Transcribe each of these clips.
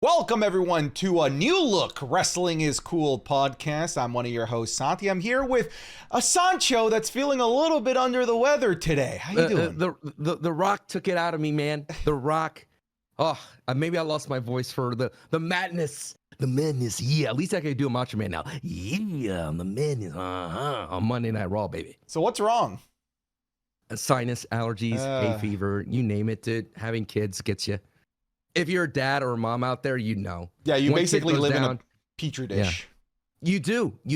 Welcome, everyone, to a new look Wrestling is Cool podcast. I'm one of your hosts, Santi. I'm here with a Sancho that's feeling a little bit under the weather today. How you doing? The Rock took it out of me, man. The Rock. Oh, maybe I lost my voice for the madness. The madness, yeah. At least I can do a Macho Man now. Yeah, the madness, on Monday Night Raw, baby. So what's wrong? Sinus, allergies, hay fever, you name it, dude. Having kids gets you. If you're a dad or a mom out there, you know. Yeah, you basically live in a petri dish. Yeah. You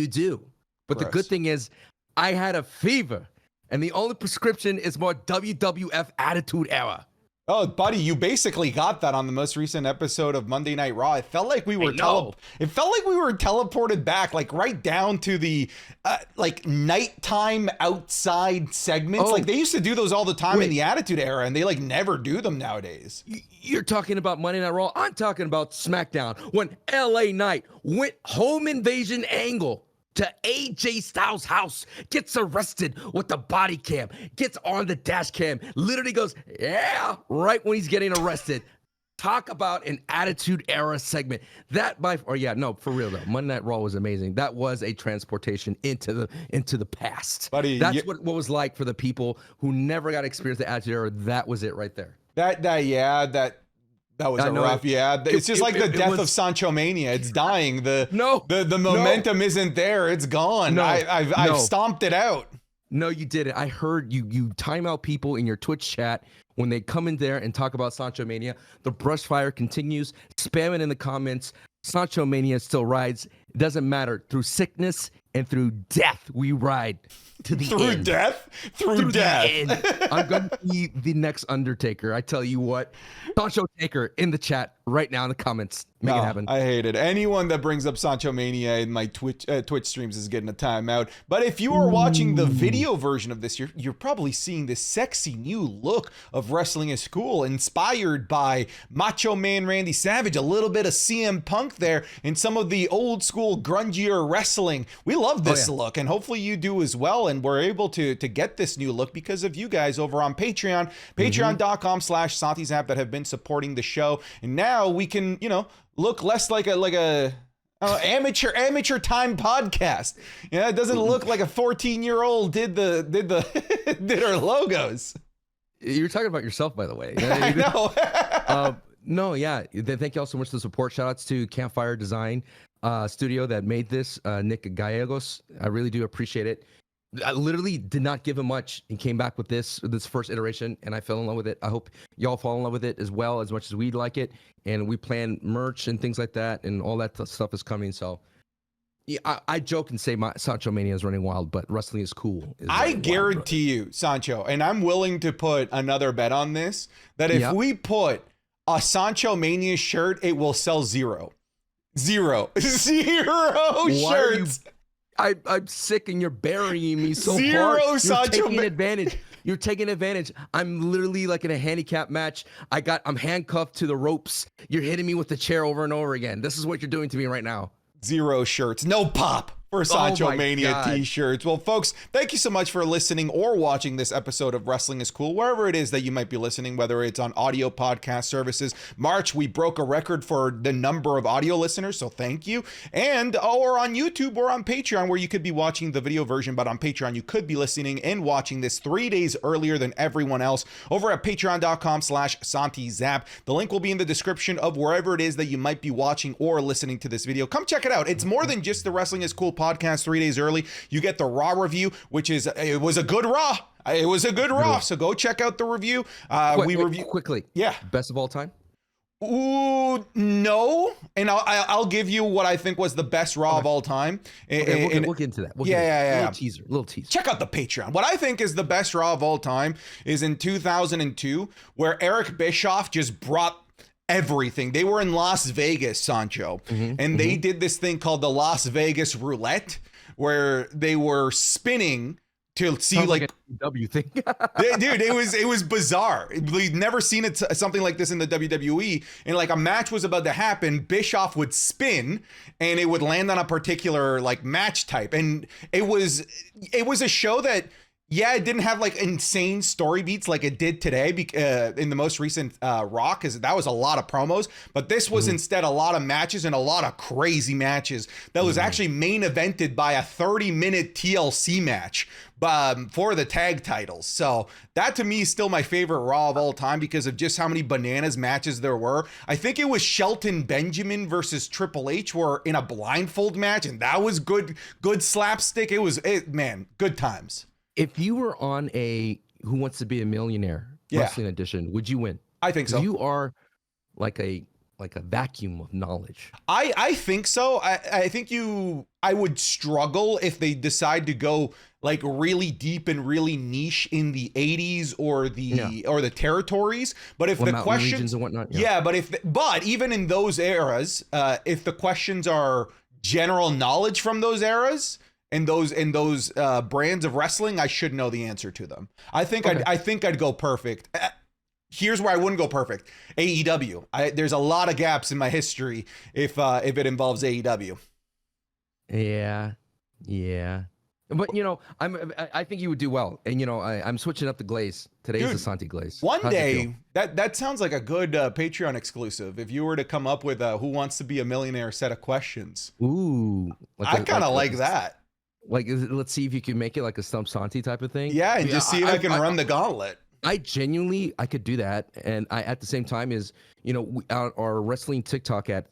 do. But Gross. The good thing is, I had a fever, and the only prescription is more WWF Attitude Era. Oh, buddy, you basically got that on the most recent episode of Monday Night Raw. It felt like we were teleported back, like right down to the like nighttime outside segments. Like they used to do those all the time in the Attitude Era, and they like never do them nowadays. You're talking about Monday Night Raw. I'm talking about SmackDown when LA Knight went home invasion angle to AJ Styles' house, gets arrested with the body cam, gets on the dash cam, literally goes, yeah, right when he's getting arrested. Talk about an Attitude Era segment. For real though, Monday Night Raw was amazing. That was a transportation into the past. Buddy, that's what was like for the people who never got to experience the Attitude Era. That was it right there. That was rough. Yeah, it's just like the death of Sancho Mania. It's dying. The momentum isn't there. It's gone. I've stomped it out. No, you didn't. I heard you time out people in your Twitch chat when they come in there and talk about Sancho Mania. The brush fire continues. Spam it in the comments. Sancho Mania still rides. It doesn't matter. Through sickness and through death, we ride to the end. Through death. The end. I'm going to be the next Undertaker. I tell you what. Sancho Taker in the chat right now in the comments. Make it happen. I hate it. Anyone that brings up Sancho Mania in my Twitch streams is getting a timeout. But if you are watching the video version of this, you're probably seeing this sexy new look of Wrestling is Cool, inspired by Macho Man Randy Savage, a little bit of CM Punk there, and some of the old school grungier wrestling. We love this look, and hopefully you do as well. And we're able to get this new look because of you guys over on Patreon, patreon.com/SantiZap, that have been supporting the show. And now we can, look less like a amateur time podcast. Yeah, it doesn't look like a 14-year-old did our logos. You're talking about yourself, by the way. I know. No, yeah. Thank you all so much for the support. Shout outs to Campfire Design Studio that made this, Nick Gallegos. I really do appreciate it. I literally did not give him much and came back with this first iteration, and I fell in love with it. I hope y'all fall in love with it as well, as much as we like it. And we plan merch and things like that, and all that stuff is coming. So yeah, I joke and say my Sancho Mania is running wild, but Wrestling is Cool. I guarantee you, Sancho, and I'm willing to put another bet on this, that if we put a Sancho Mania shirt, it will sell zero shirts. I'm sick and you're burying me so Zero hard. Sancho. You're taking advantage. I'm literally like in a handicap match. I'm handcuffed to the ropes. You're hitting me with the chair over and over again. This is what you're doing to me right now. Zero shirts. No pop for Sancho Mania t-shirts. Well, folks, thank you so much for listening or watching this episode of Wrestling is Cool, wherever it is that you might be listening, whether it's on audio podcast services. March, we broke a record for the number of audio listeners, so thank you. And or on YouTube or on Patreon, where you could be watching the video version, but on Patreon, you could be listening and watching this 3 days earlier than everyone else over at patreon.com/SantiZap. The link will be in the description of wherever it is that you might be watching or listening to this video. Come check it out. It's more than just the Wrestling is Cool podcast 3 days early. You get the Raw review, which is, it was a good Raw. So go check out the review. Review quickly. Yeah. Best of all time? Ooh, no. And I'll give you what I think was the best Raw of all time. We'll get into that. Yeah. Little teaser. Check out the Patreon. What I think is the best Raw of all time is in 2002, where Eric Bischoff just brought everything. They were in Las Vegas, Sancho, and they did this thing called the Las Vegas Roulette, where they were spinning to see Sounds like a W thing. Dude, it was bizarre. We've never seen something like this in the WWE. And like a match was about to happen, Bischoff would spin and it would land on a particular like match type. And it was a show that Yeah, it didn't have like insane story beats like it did today in the most recent Rock, because that was a lot of promos. But this was instead a lot of matches, and a lot of crazy matches that was actually main evented by a 30-minute TLC match for the tag titles. So that to me is still my favorite Raw of all time because of just how many bananas matches there were. I think it was Shelton Benjamin versus Triple H were in a blindfold match, and that was good slapstick. Man, good times. If you were on a Who Wants to Be a Millionaire wrestling edition, would you win? I think so. You are like a vacuum of knowledge. I think so. I think I would struggle if they decide to go like really deep and really niche in the 80s or the territories. But if the questions and whatnot, but even in those eras, if the questions are general knowledge from those eras and those brands of wrestling, I should know the answer to them. I think I'd go perfect. Here's where I wouldn't go perfect. AEW. There's a lot of gaps in my history if it involves AEW. Yeah. But I think you would do well. And I'm switching up the glaze. Today's the Santi glaze. One day, that sounds like a good Patreon exclusive. If you were to come up with a Who Wants to Be a Millionaire set of questions. Ooh. I kind of like that. Like, let's see if you can make it like a Stump Santi type of thing. Yeah, and just see if I can run the gauntlet. I could do that, and I at the same time is our wrestling TikTok at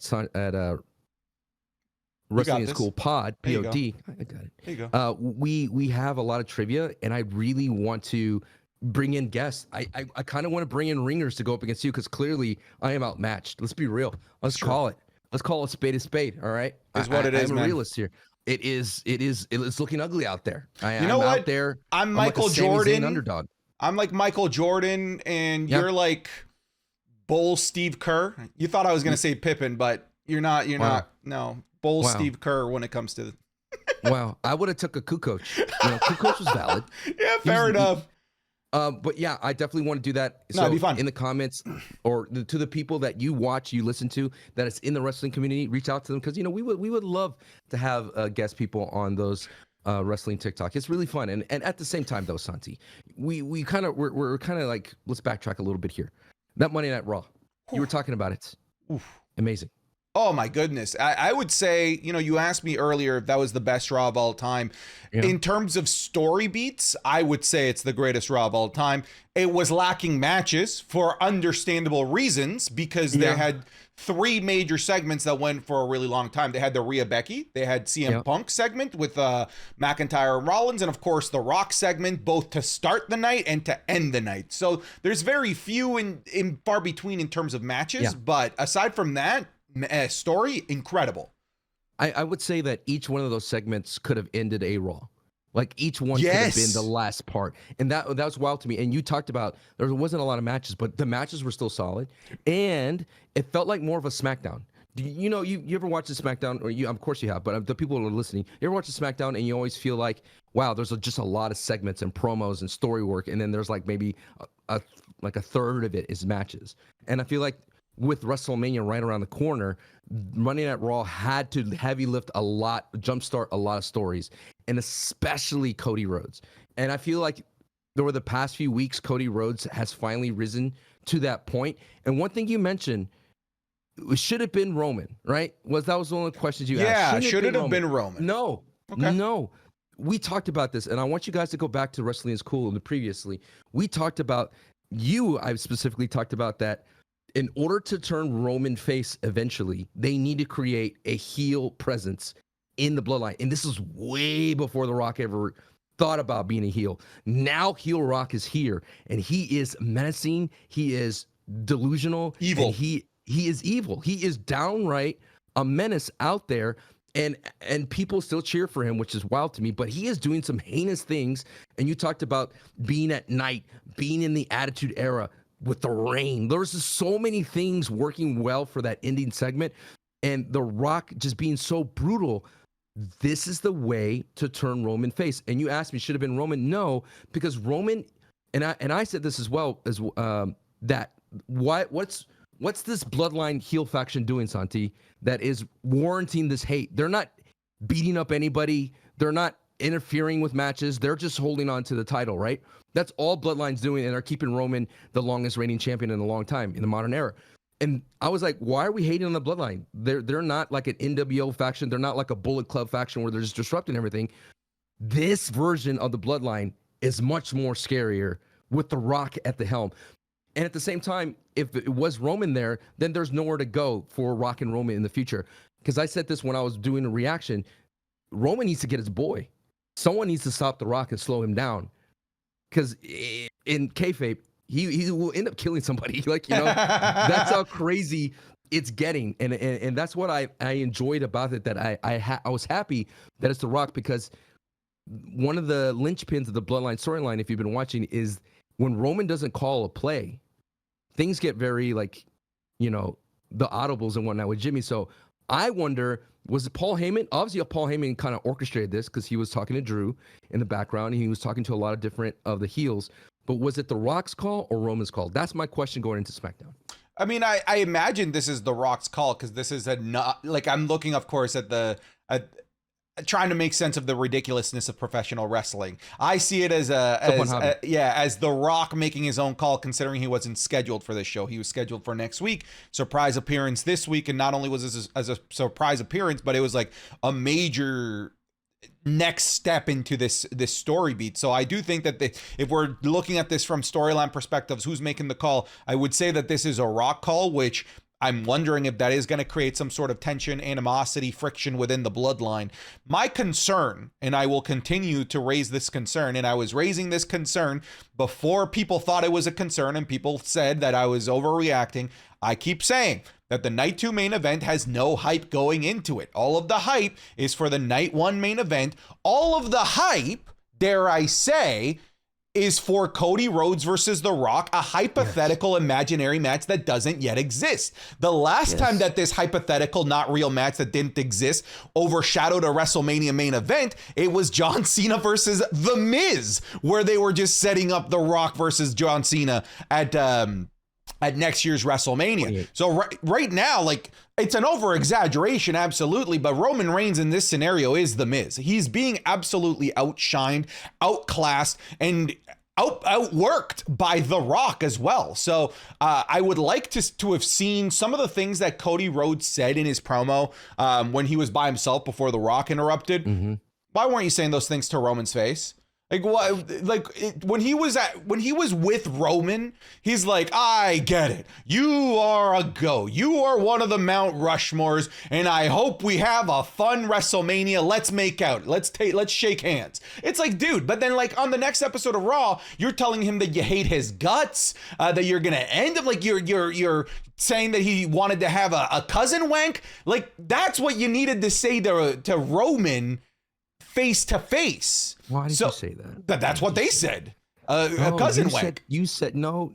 Wrestling is Cool Pod POD. I got it. There you go. We have a lot of trivia, and I really want to bring in guests. I kind of want to bring in ringers to go up against you because clearly I am outmatched. Let's be real. Let's call it. Let's call a spade a spade. All right. Is what it is, I'm man. a realist here. It's looking ugly out there. I'm what? out there. I'm Michael like a Jordan. Sami Zayn underdog. I'm like Michael Jordan, and you're like Bull Steve Kerr. You thought I was gonna say Pippen, but you're not. You're not. No, Bull Steve Kerr when it comes to. Wow, I would have took a Kukoc. Kukoc was valid. Yeah, fair enough. But yeah, I definitely want to do that. No, it'd be fun. In the comments, or to the people that you watch, you listen to, that is in the wrestling community, reach out to them because we would love to have guest people on those wrestling TikTok. It's really fun, and at the same time though, Santi, we're kind of like, let's backtrack a little bit here. That Monday Night Raw, you were talking about it. Amazing. Oh my goodness. I would say, you asked me earlier if that was the best Raw of all time. Yeah. In terms of story beats, I would say it's the greatest Raw of all time. It was lacking matches for understandable reasons because they had 3 major segments that went for a really long time. They had the Rhea Becky, they had CM Punk segment with McIntyre and Rollins, and of course the Rock segment, both to start the night and to end the night. So there's very few in far between in terms of matches, but aside from that, story, incredible. I would say that each one of those segments could have ended a Raw. Like each one could have been the last part. And that was wild to me. And you talked about there wasn't a lot of matches, but the matches were still solid. And it felt like more of a SmackDown. You ever watch the SmackDown, or of course you have, but the people who are listening, you ever watch the SmackDown and you always feel like, wow, there's just a lot of segments and promos and story work. And then there's like maybe a third of it is matches. And I feel like with WrestleMania right around the corner, Monday Night Raw had to heavy lift jumpstart a lot of stories, and especially Cody Rhodes. And I feel like over the past few weeks, Cody Rhodes has finally risen to that point. And one thing you mentioned, it should have been Roman, right? That was one of the questions you asked. Yeah, should it have been Roman? No. Okay. No. We talked about this, and I want you guys to go back to Wrestling is Cool previously. We talked about, I specifically talked about that in order to turn Roman face eventually, they need to create a heel presence in the Bloodline. And this is way before The Rock ever thought about being a heel. Now heel Rock is here, and he is menacing. He is delusional. Evil. And he is evil. He is downright a menace out there. And people still cheer for him, which is wild to me, but he is doing some heinous things. And you talked about being at night, being in the Attitude Era, with the rain. There's just so many things working well for that ending segment. And The Rock just being so brutal. This is the way to turn Roman face. And you asked me, should have been Roman? No, because Roman, and I said this as well, as that what's this Bloodline heel faction doing, Santi, that is warranting this hate? They're not beating up anybody. They're not interfering with matches. They're just holding on to the title, right? That's all Bloodline's doing, and they're keeping Roman the longest reigning champion in a long time in the modern era. And I was like, why are we hating on the Bloodline? They're not like an NWO faction. They're not like a Bullet Club faction where they're just disrupting everything. This version of the Bloodline is much more scarier with The Rock at the helm. And at the same time, if it was Roman there, then there's nowhere to go for Rock and Roman in the future. Because I said this when I was doing a reaction. Roman needs to get his boy. Someone needs to stop The Rock and slow him down. Because in kayfabe, he will end up killing somebody. Like, you know, that's how crazy it's getting. And that's what I enjoyed about it, that I was happy that it's The Rock, because one of the linchpins of the Bloodline storyline, if you've been watching, is when Roman doesn't call a play, things get very, like, you know, the audibles and whatnot with Jimmy. So I wonder, was it Paul Heyman? Obviously, Paul Heyman kind of orchestrated this because he was talking to Drew in the background, and he was talking to a lot of different of the heels. But was it The Rock's call or Roman's call? That's my question going into SmackDown. I mean, I imagine this is The Rock's call, because this is like, I'm looking, of course, at trying to make sense of the ridiculousness of professional wrestling. I see it as as The Rock making his own call, considering he wasn't scheduled for this show. He was scheduled for next week, surprise appearance this week. And not only was this as a surprise appearance, but it was like a major next step into this story beat. So I do think that if we're looking at this from storyline perspectives, who's making the call, I would say that this is a Rock call, which I'm wondering if that is going to create some sort of tension, animosity, friction within the Bloodline. My concern, and I will continue to raise this concern, and I was raising this concern before people thought it was a concern and people said that I was overreacting. I keep saying that the Night 2 main event has no hype going into it. All of the hype is for the Night 1 main event. All of the hype, dare I say, is for Cody Rhodes versus The Rock, a hypothetical imaginary match that doesn't yet exist. The last time that this hypothetical, not real match that didn't exist overshadowed a WrestleMania main event, it was John Cena versus The Miz, where they were just setting up The Rock versus John Cena at next year's WrestleMania. So right now, like, it's an over-exaggeration, absolutely, but Roman Reigns in this scenario is The Miz. He's being absolutely outshined, outclassed, and outworked by The Rock as well. So I would like to have seen some of the things that Cody Rhodes said in his promo when he was by himself before The Rock interrupted. Mm-hmm. Why weren't you saying those things to Roman's face? Like, what? Like, when he was with Roman, he's like, I get it. You are a GOAT. You are one of the Mount Rushmores, and I hope we have a fun WrestleMania. Let's make out. Let's shake hands. It's like, dude. But then, like, on the next episode of Raw, you're telling him that you hate his guts, that you're gonna end him. Like, you're saying that he wanted to have a cousin wank. Like, that's what you needed to say to Roman face to face. Why did you say that? But that's what they said. A cousin wank. You said no.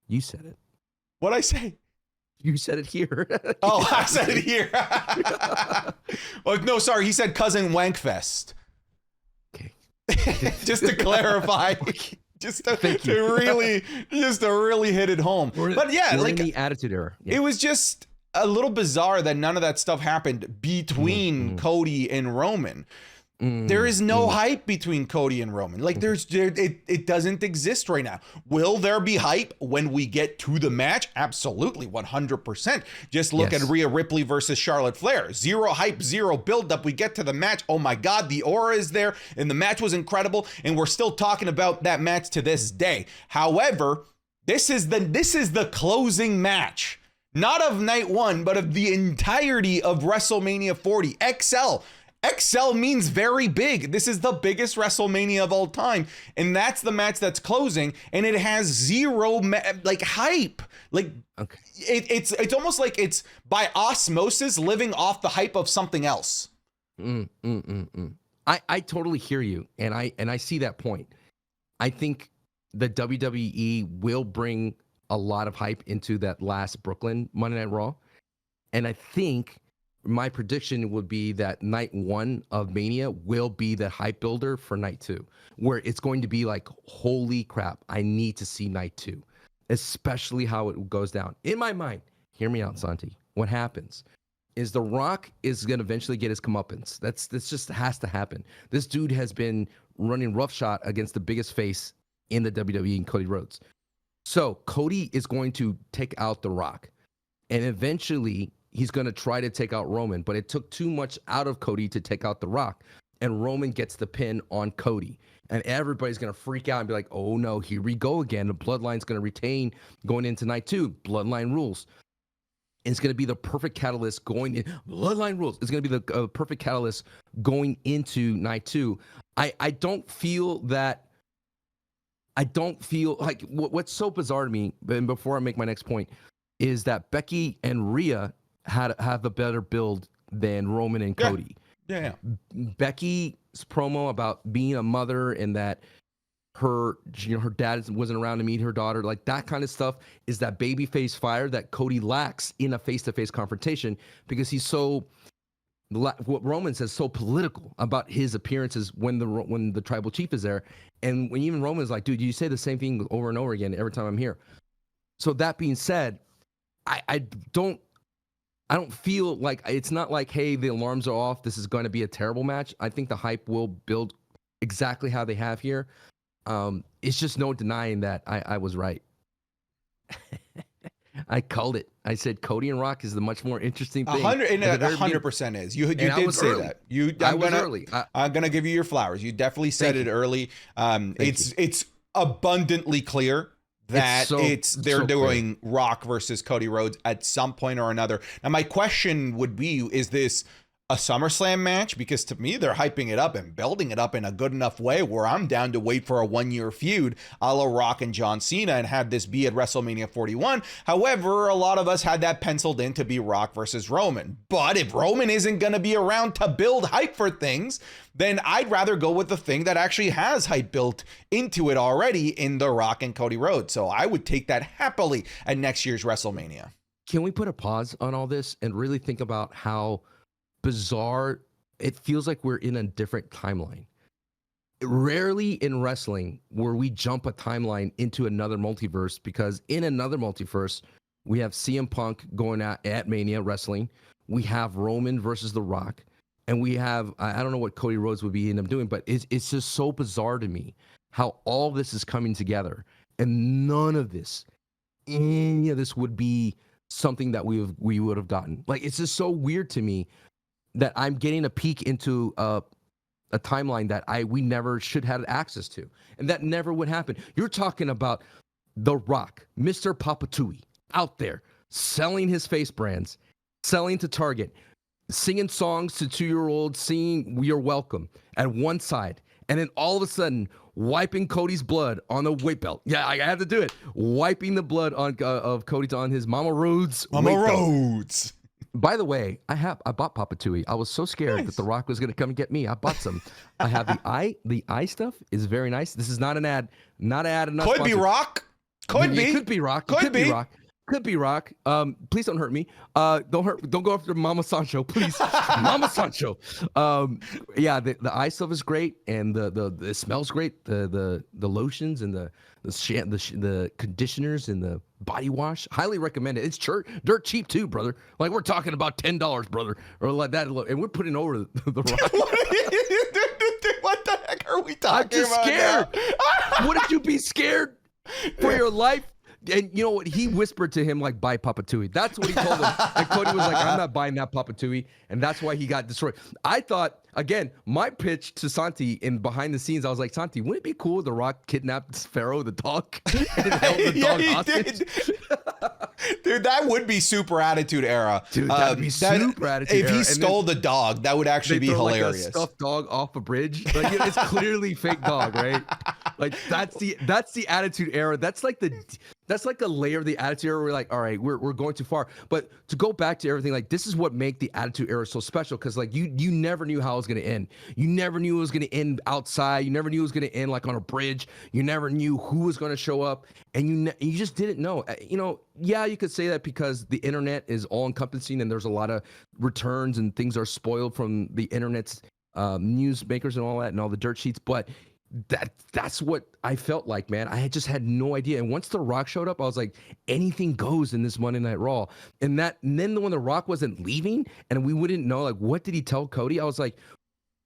You said it. What'd I say? You said it here. Oh, I said it here. Well, no, sorry. He said cousin wank fest. Okay. Just to clarify. Just to really hit it home. But yeah, like, in the Attitude Era. Yeah. It was just a little bizarre that none of that stuff happened between Cody and Roman. There is no hype between Cody and Roman. Like, it doesn't exist right now. Will there be hype when we get to the match? Absolutely, 100%. Just look at Rhea Ripley versus Charlotte Flair. Zero hype, zero build-up. We get to the match. Oh my God, the aura is there, and the match was incredible, and we're still talking about that match to this day. However, this is the closing match. Not of Night 1, but of the entirety of WrestleMania 40. XL means very big. This is the biggest WrestleMania of all time. And that's the match that's closing. And it has zero hype. Like, okay. It's almost like it's by osmosis living off the hype of something else. I totally hear you. And I see that point. I think the WWE will bring a lot of hype into that last Brooklyn Monday Night Raw. And I think my prediction would be that Night 1 of Mania will be the hype builder for Night 2, where it's going to be like, holy crap, I need to see Night 2, especially how it goes down. In my mind, hear me out, Santi. What happens? is The Rock is going to eventually get his comeuppance. That's just has to happen. This dude has been running roughshod against the biggest face in the WWE, and Cody Rhodes. So Cody is going to take out The Rock, and eventually he's going to try to take out Roman, but it took too much out of Cody to take out The Rock, and Roman gets the pin on Cody. And everybody's going to freak out and be like, oh no, here we go again. The Bloodline's going to retain going into night 2. Bloodline rules. And it's going to be the perfect catalyst going in. Bloodline rules. It's going to be the perfect catalyst going into night 2. I don't feel like what's so bizarre to me, and before I make my next point, is that Becky and Rhea have a better build than Roman and Cody. Yeah. Becky's promo about being a mother and that her dad wasn't around to meet her daughter, like that kind of stuff, is that babyface fire that Cody lacks in a face-to-face confrontation, because he's so, what Roman says, so political about his appearances when the tribal chief is there. And when even Roman's like, dude, you say the same thing over and over again every time I'm here. So that being said, I don't feel like, it's not like, hey, the alarms are off, this is going to be a terrible match. I think the hype will build exactly how they have here. It's just no denying that I was right. I called it. I said Cody and Rock is the much more interesting thing. 100% is. You did say early. that. I was early. I'm gonna give you your flowers. You definitely said it early. It's abundantly clear that they're doing Rock versus Cody Rhodes at some point or another. Now, my question would be, is this a SummerSlam match? Because to me, they're hyping it up and building it up in a good enough way where I'm down to wait for a 1-year feud a la Rock and John Cena and have this be at WrestleMania 41. However, a lot of us had that penciled in to be Rock versus Roman. But if Roman isn't going to be around to build hype for things, then I'd rather go with the thing that actually has hype built into it already in The Rock and Cody Rhodes. So I would take that happily at next year's WrestleMania. Can we put a pause on all this and really think about how bizarre it feels? Like we're in a different timeline. Rarely in wrestling where we jump a timeline into another multiverse, because in another multiverse we have CM Punk going at Mania wrestling, we have Roman versus The Rock, and we have, I don't know what Cody Rhodes would be end up doing, but it's just so bizarre to me how all this is coming together, and none of this, any of this would be something that we would have gotten. Like, it's just so weird to me that I'm getting a peek into a timeline that we never should have access to, and that never would happen. You're talking about The Rock, Mr. Papatui, out there selling his face brands, selling to Target, singing songs to 2-year-olds, singing "You're Welcome" at one side, and then all of a sudden wiping Cody's blood on the weight belt. Yeah, I had to do it. Wiping the blood of Cody's on his Mama Rhodes. By the way, I bought Papatui. I was so scared that The Rock was going to come and get me. I bought some. I have the eye. The eye stuff is very nice. This is not an ad. Not an ad. Enough. Could be Rock. Could be Rock. Could be Rock. Could be Rock. Please don't hurt me. Don't go after Mama Sancho, please. Mama Sancho. Yeah, the eye stuff is great, and it smells great. The lotions and the conditioners and the body wash, highly recommend it. It's dirt cheap too, brother. Like, we're talking about $10, brother, or like that, and we're putting over the Rock. What the heck are we talking about? I'm just scared. Wouldn't you be scared for your life? And you know what? He whispered to him, like, buy Papatui. That's what he told him. And Cody was like, I'm not buying that Papatui. And that's why he got destroyed. I thought, again, my pitch to Santi in behind the scenes, I was like, Santi, wouldn't it be cool if The Rock kidnapped Pharaoh the dog and held the dog hostage? Dude, that would be super Attitude Era. Dude, that would be super Attitude Era. If he stole the dog, that would actually be hilarious. Like a stuffed dog off a bridge. Like, it's clearly fake dog, right? Like, that's the Attitude Era. That's like a layer of the Attitude Era where we're like, all right, we're going too far. But to go back to everything, like, this is what make the Attitude Era so special, because like you never knew how it was going to end. You never knew it was going to end outside. You never knew it was going to end like on a bridge. You never knew who was going to show up, and you just didn't know. Yeah, you could say that because the internet is all encompassing, and there's a lot of returns and things are spoiled from the internet's newsmakers and all that and all the dirt sheets, but that's what I felt like, man. I just had no idea. And once The Rock showed up, I was like, anything goes in this Monday Night Raw. And then when The Rock wasn't leaving and we wouldn't know, like, what did he tell Cody? I was like,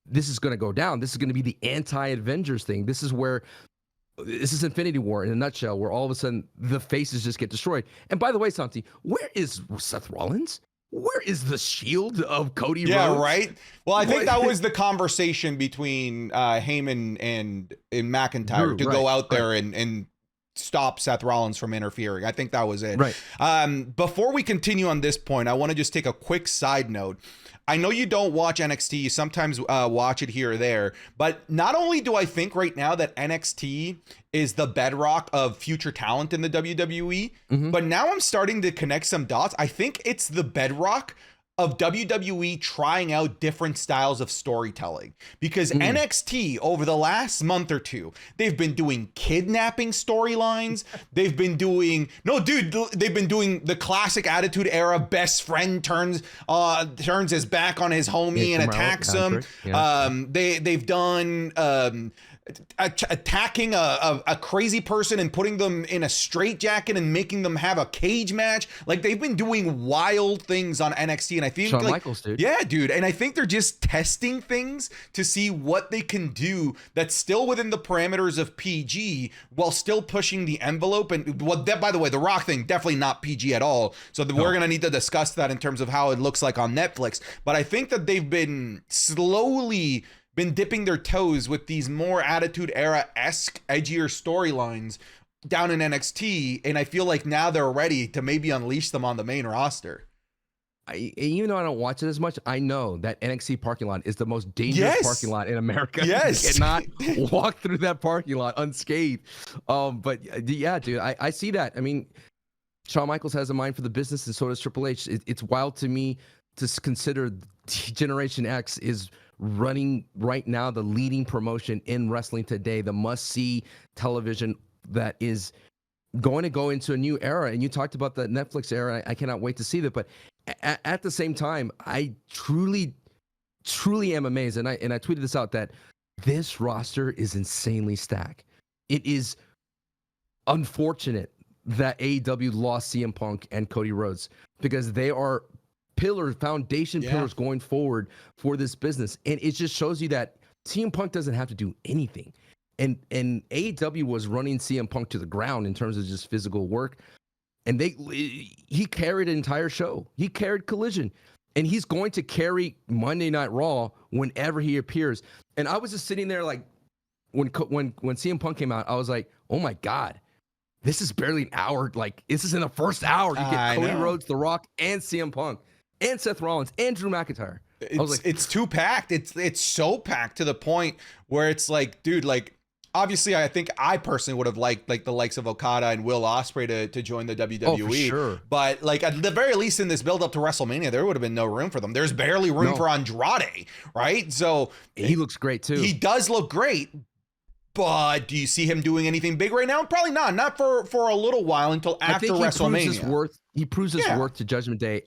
this is going to go down. This is going to be the anti-Avengers thing. This is Infinity War in a nutshell, where all of a sudden the faces just get destroyed. And by the way, Santi, where is Seth Rollins? Where is the shield of Cody Rhodes? Yeah, right. Well, I think that was the conversation between Heyman and McIntyre to go out there and stop Seth Rollins from interfering. I think that was it. Right. Before we continue on this point, I want to just take a quick side note. I know you don't watch NXT. You sometimes watch it here or there. But not only do I think right now that NXT is the bedrock of future talent in the WWE, but now I'm starting to connect some dots. I think it's the bedrock of WWE trying out different styles of storytelling, because NXT over the last month or two, they've been doing kidnapping storylines. They've been doing they've been doing the classic Attitude Era best friend turns his back on his homie and attacks him. They've done attacking a crazy person and putting them in a straitjacket and making them have a cage match. Like, they've been doing wild things on NXT, and I think Shawn Michaels, dude. Yeah, dude, and I think they're just testing things to see what they can do that's still within the parameters of PG while still pushing the envelope. And by the way, the Rock thing definitely not PG at all. So we're gonna need to discuss that in terms of how it looks like on Netflix. But I think that they've been slowly dipping their toes with these more Attitude Era-esque, edgier storylines down in NXT, and I feel like now they're ready to maybe unleash them on the main roster. Even though I don't watch it as much, I know that NXT parking lot is the most dangerous parking lot in America. Yes. You cannot walk through that parking lot unscathed. But yeah, dude, I see that. I mean, Shawn Michaels has a mind for the business, and so does Triple H. It's wild to me to consider Generation X is running right now the leading promotion in wrestling today, the must-see television that is going to go into a new era. And you talked about the Netflix era. I cannot wait to see that. But at the same time, I truly am amazed, and I tweeted this out, that this roster is insanely stacked. It is unfortunate that AEW lost CM Punk and Cody Rhodes, because they are foundation pillars going forward for this business. And it just shows you that CM Punk doesn't have to do anything. And AEW was running CM Punk to the ground in terms of just physical work. And he carried an entire show. He carried Collision. And he's going to carry Monday Night Raw whenever he appears. And I was just sitting there like, when CM Punk came out, I was like, oh my God, this is barely an hour. Like, this is in the first hour. You get Cody Rhodes, The Rock, and CM Punk, and Seth Rollins, and Drew McIntyre. It's too packed. It's so packed to the point where it's like, dude, like, obviously, I think I personally would have liked like the likes of Okada and Will Ospreay to join the WWE. Oh, for sure. But like, at the very least in this build up to WrestleMania, there would have been no room for them. There's barely room for Andrade, right? So he looks great too. He does look great. But do you see him doing anything big right now? Probably not. Not for a little while, until after WrestleMania. He proves his worth to Judgment Day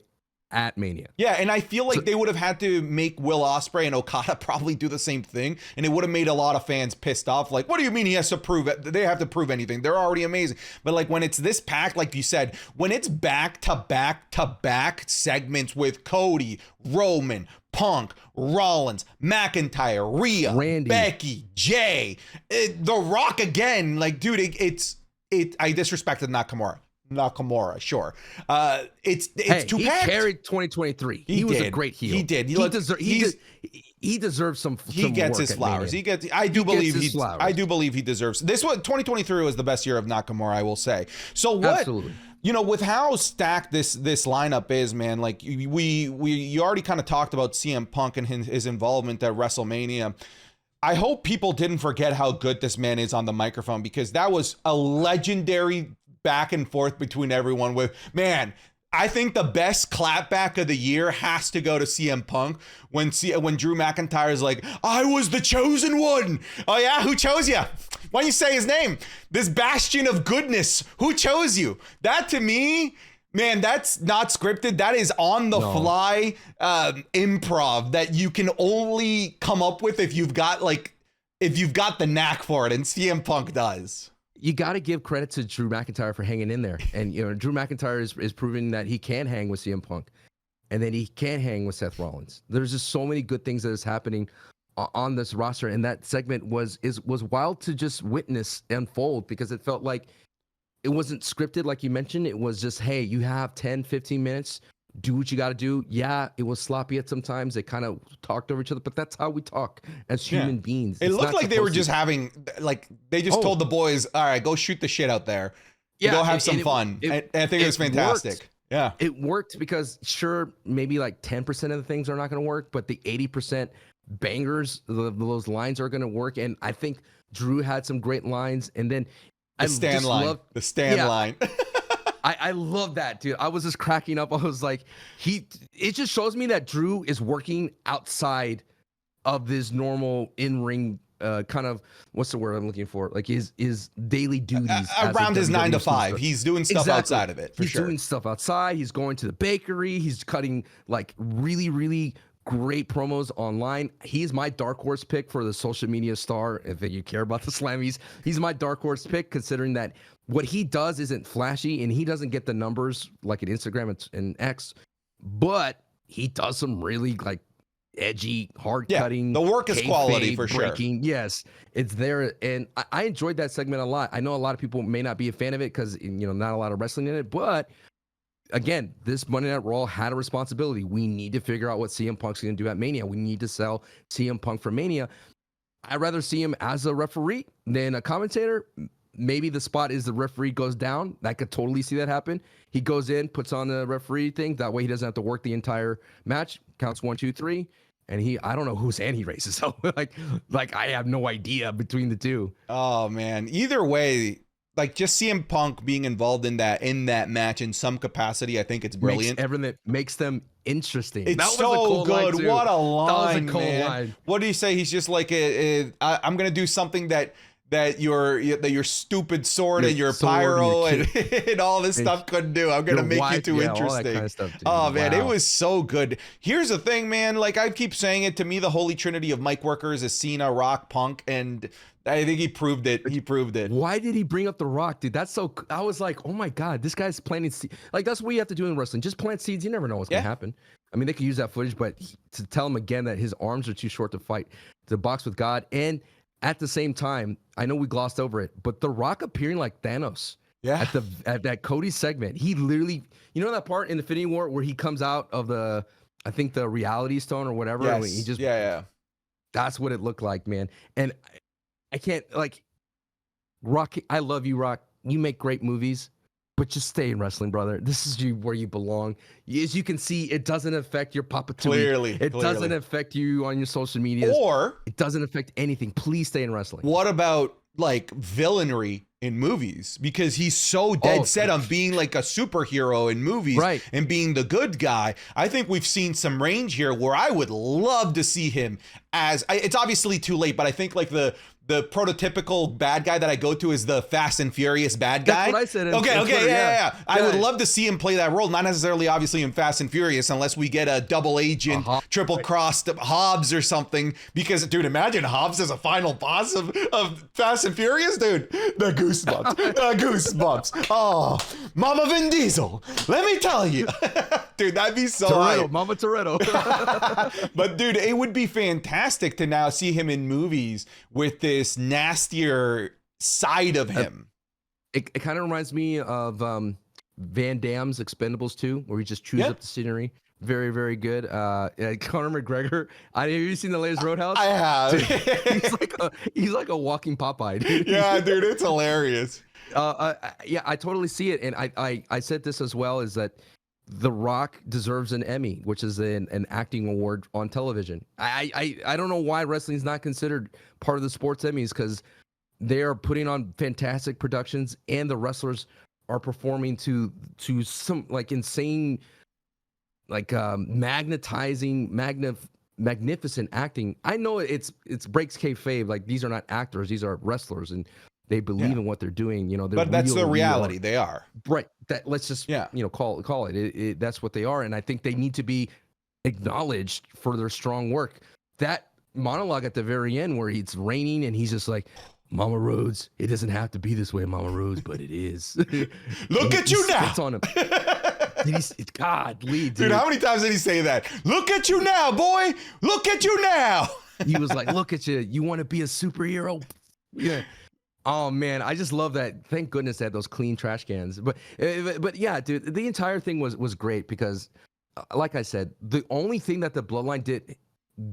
at Mania. Yeah, and I feel like they would have had to make Will Ospreay and Okada probably do the same thing, and it would have made a lot of fans pissed off. Like, what do you mean he has to prove it? They have to prove anything. They're already amazing. But like, when it's this packed, like you said, when it's back to back segments with Cody, Roman, Punk, Rollins, McIntyre, Rhea, Randy, Becky, Jay, The Rock again, like, dude, I disrespected Nakamura, sure. It's too packed. He carried 2023. He was a great heel. He did. He deserves some. He gets his flowers. I do believe he deserves this. One 2023 was the best year of Nakamura, I will say. So what? Absolutely. You know, with how stacked this lineup is, man, like you already kind of talked about CM Punk and his involvement at WrestleMania. I hope people didn't forget how good this man is on the microphone, because that was a legendary back and forth between everyone. With, man, I think the best clapback of the year has to go to CM Punk when Drew McIntyre is like, I was the chosen one. Oh yeah, who chose you? Why don't you say his name? This bastion of goodness, who chose you? That, to me, man, that's not scripted. That is on the fly improv that you can only come up with if you've got like if you've got the knack for it, and CM Punk does. You got to give credit to Drew McIntyre for hanging in there. And, Drew McIntyre is proving that he can hang with CM Punk. And then he can hang with Seth Rollins. There's just so many good things that is happening on this roster. And that segment was wild to just witness unfold, because it felt like it wasn't scripted, like you mentioned. It was just, hey, you have 10, 15 minutes. Do what you got to do. Yeah, it was sloppy at sometimes. They kind of talked over each other, but that's how we talk as human beings. It looked like they were just having, like, they just told the boys, all right, go shoot the shit out there. Yeah, go have some fun. And I think it was fantastic. Worked. Yeah. It worked because, sure, maybe like 10% of the things are not going to work, but the 80% bangers, those lines are going to work. And I think Drew had some great lines. And then the Stan line. I love that, dude. I was just cracking up. I was like, it just shows me that Drew is working outside of this normal in-ring kind of, what's the word I'm looking for? Like his daily duties. Around his 9 to 5. He's doing stuff outside of it, for sure. He's doing stuff outside. He's going to the bakery. He's cutting like really, really great promos online. He's my dark horse pick for the social media star. If you care about the Slammies, he's my dark horse pick, considering that what he does isn't flashy and he doesn't get the numbers like at Instagram and X, but he does some really like edgy, hard cutting. The work is quality for sure. Yes, it's there. And I enjoyed that segment a lot. I know a lot of people may not be a fan of it because, not a lot of wrestling in it, but again, this Monday Night Raw had a responsibility. We need to figure out what CM Punk's going to do at Mania. We need to sell CM Punk for Mania. I'd rather see him as a referee than a commentator. Maybe the spot is the referee goes down. I could totally see that happen. He goes in, puts on the referee thing. That way he doesn't have to work the entire match. Counts 1, 2, 3. And I don't know whose hand he raises. So like I have no idea between the two. Oh man. Either way, like just CM Punk being involved in that match in some capacity, I think it's brilliant. Everything makes them interesting. It's so good. What a line, man. What do you say? He's just like I'm gonna do something that your stupid sword and your pyro and all this stuff couldn't do. I'm gonna make you too interesting. All that kind of stuff, dude. Oh man, it was so good. Here's the thing, man. Like I keep saying it, to me, the holy trinity of mic workers is Cena, Rock, Punk, and I think he proved it. Why did he bring up The Rock, dude? That's so. I was like, oh my god, this guy's planting seeds. Like that's what you have to do in wrestling. Just plant seeds. You never know what's gonna happen. I mean, they could use that footage, but to tell him again that his arms are too short to fight, to box with God, and at the same time, I know we glossed over it, but The Rock appearing like Thanos. Yeah. At that Cody segment, he literally, that part in Infinity War where he comes out of the Reality Stone or whatever. Yes. He just That's what it looked like, man. And I can't Rock. I love you, Rock. You make great movies, but just stay in wrestling, brother. This is where you belong. As you can see, it doesn't affect your Papa Clearly. It doesn't affect you on your social media. Or it doesn't affect anything. Please stay in wrestling. What about like villainry in movies? Because he's so dead set on being like a superhero in movies, and being the good guy. I think we've seen some range here where I would love to see him as, it's obviously too late, but I think like the prototypical bad guy that I go to is the Fast and Furious bad guy. That's what I said. Okay, yeah. I would love to see him play that role, not necessarily obviously in Fast and Furious, unless we get a double agent, triple crossed Hobbs or something. Because, dude, imagine Hobbs as a final boss of Fast and Furious, dude. The goosebumps. Oh, Mama Vin Diesel. Let me tell you, dude, that'd be so Toretto, Mama Toretto. But dude, it would be fantastic to now see him in movies with this nastier side of him. It kind of reminds me of Van Damme's Expendables 2, where he just chews up the scenery. Very, very good. Conor McGregor. Have you seen the latest Roadhouse? I have. Dude, he's like a walking Popeye. Dude. Yeah, dude, it's hilarious. I totally see it, and I said this as well, is that The Rock deserves an Emmy, which is an acting award on television. I don't know why wrestling is not considered part of the sports Emmys, because they are putting on fantastic productions and the wrestlers are performing to some like insane, like magnificent acting. I know it's breaks kayfabe. Like these are not actors; these are wrestlers, and they believe in what they're doing. But that's the reality. They are right. That let's just call it. That's what they are, and I think they need to be acknowledged for their strong work. That monologue at the very end where it's raining and he's just like, Mama Rhodes, it doesn't have to be this way, Mama Rhodes, but it is. Look at you now. On him. God, Lee, dude, how many times did he say that? Look at you now, boy. Look at you now. He was like, look at you. You want to be a superhero? Yeah. Oh man, I just love that. Thank goodness they had those clean trash cans. But yeah, dude, the entire thing was great because, like I said, the only thing that the Bloodline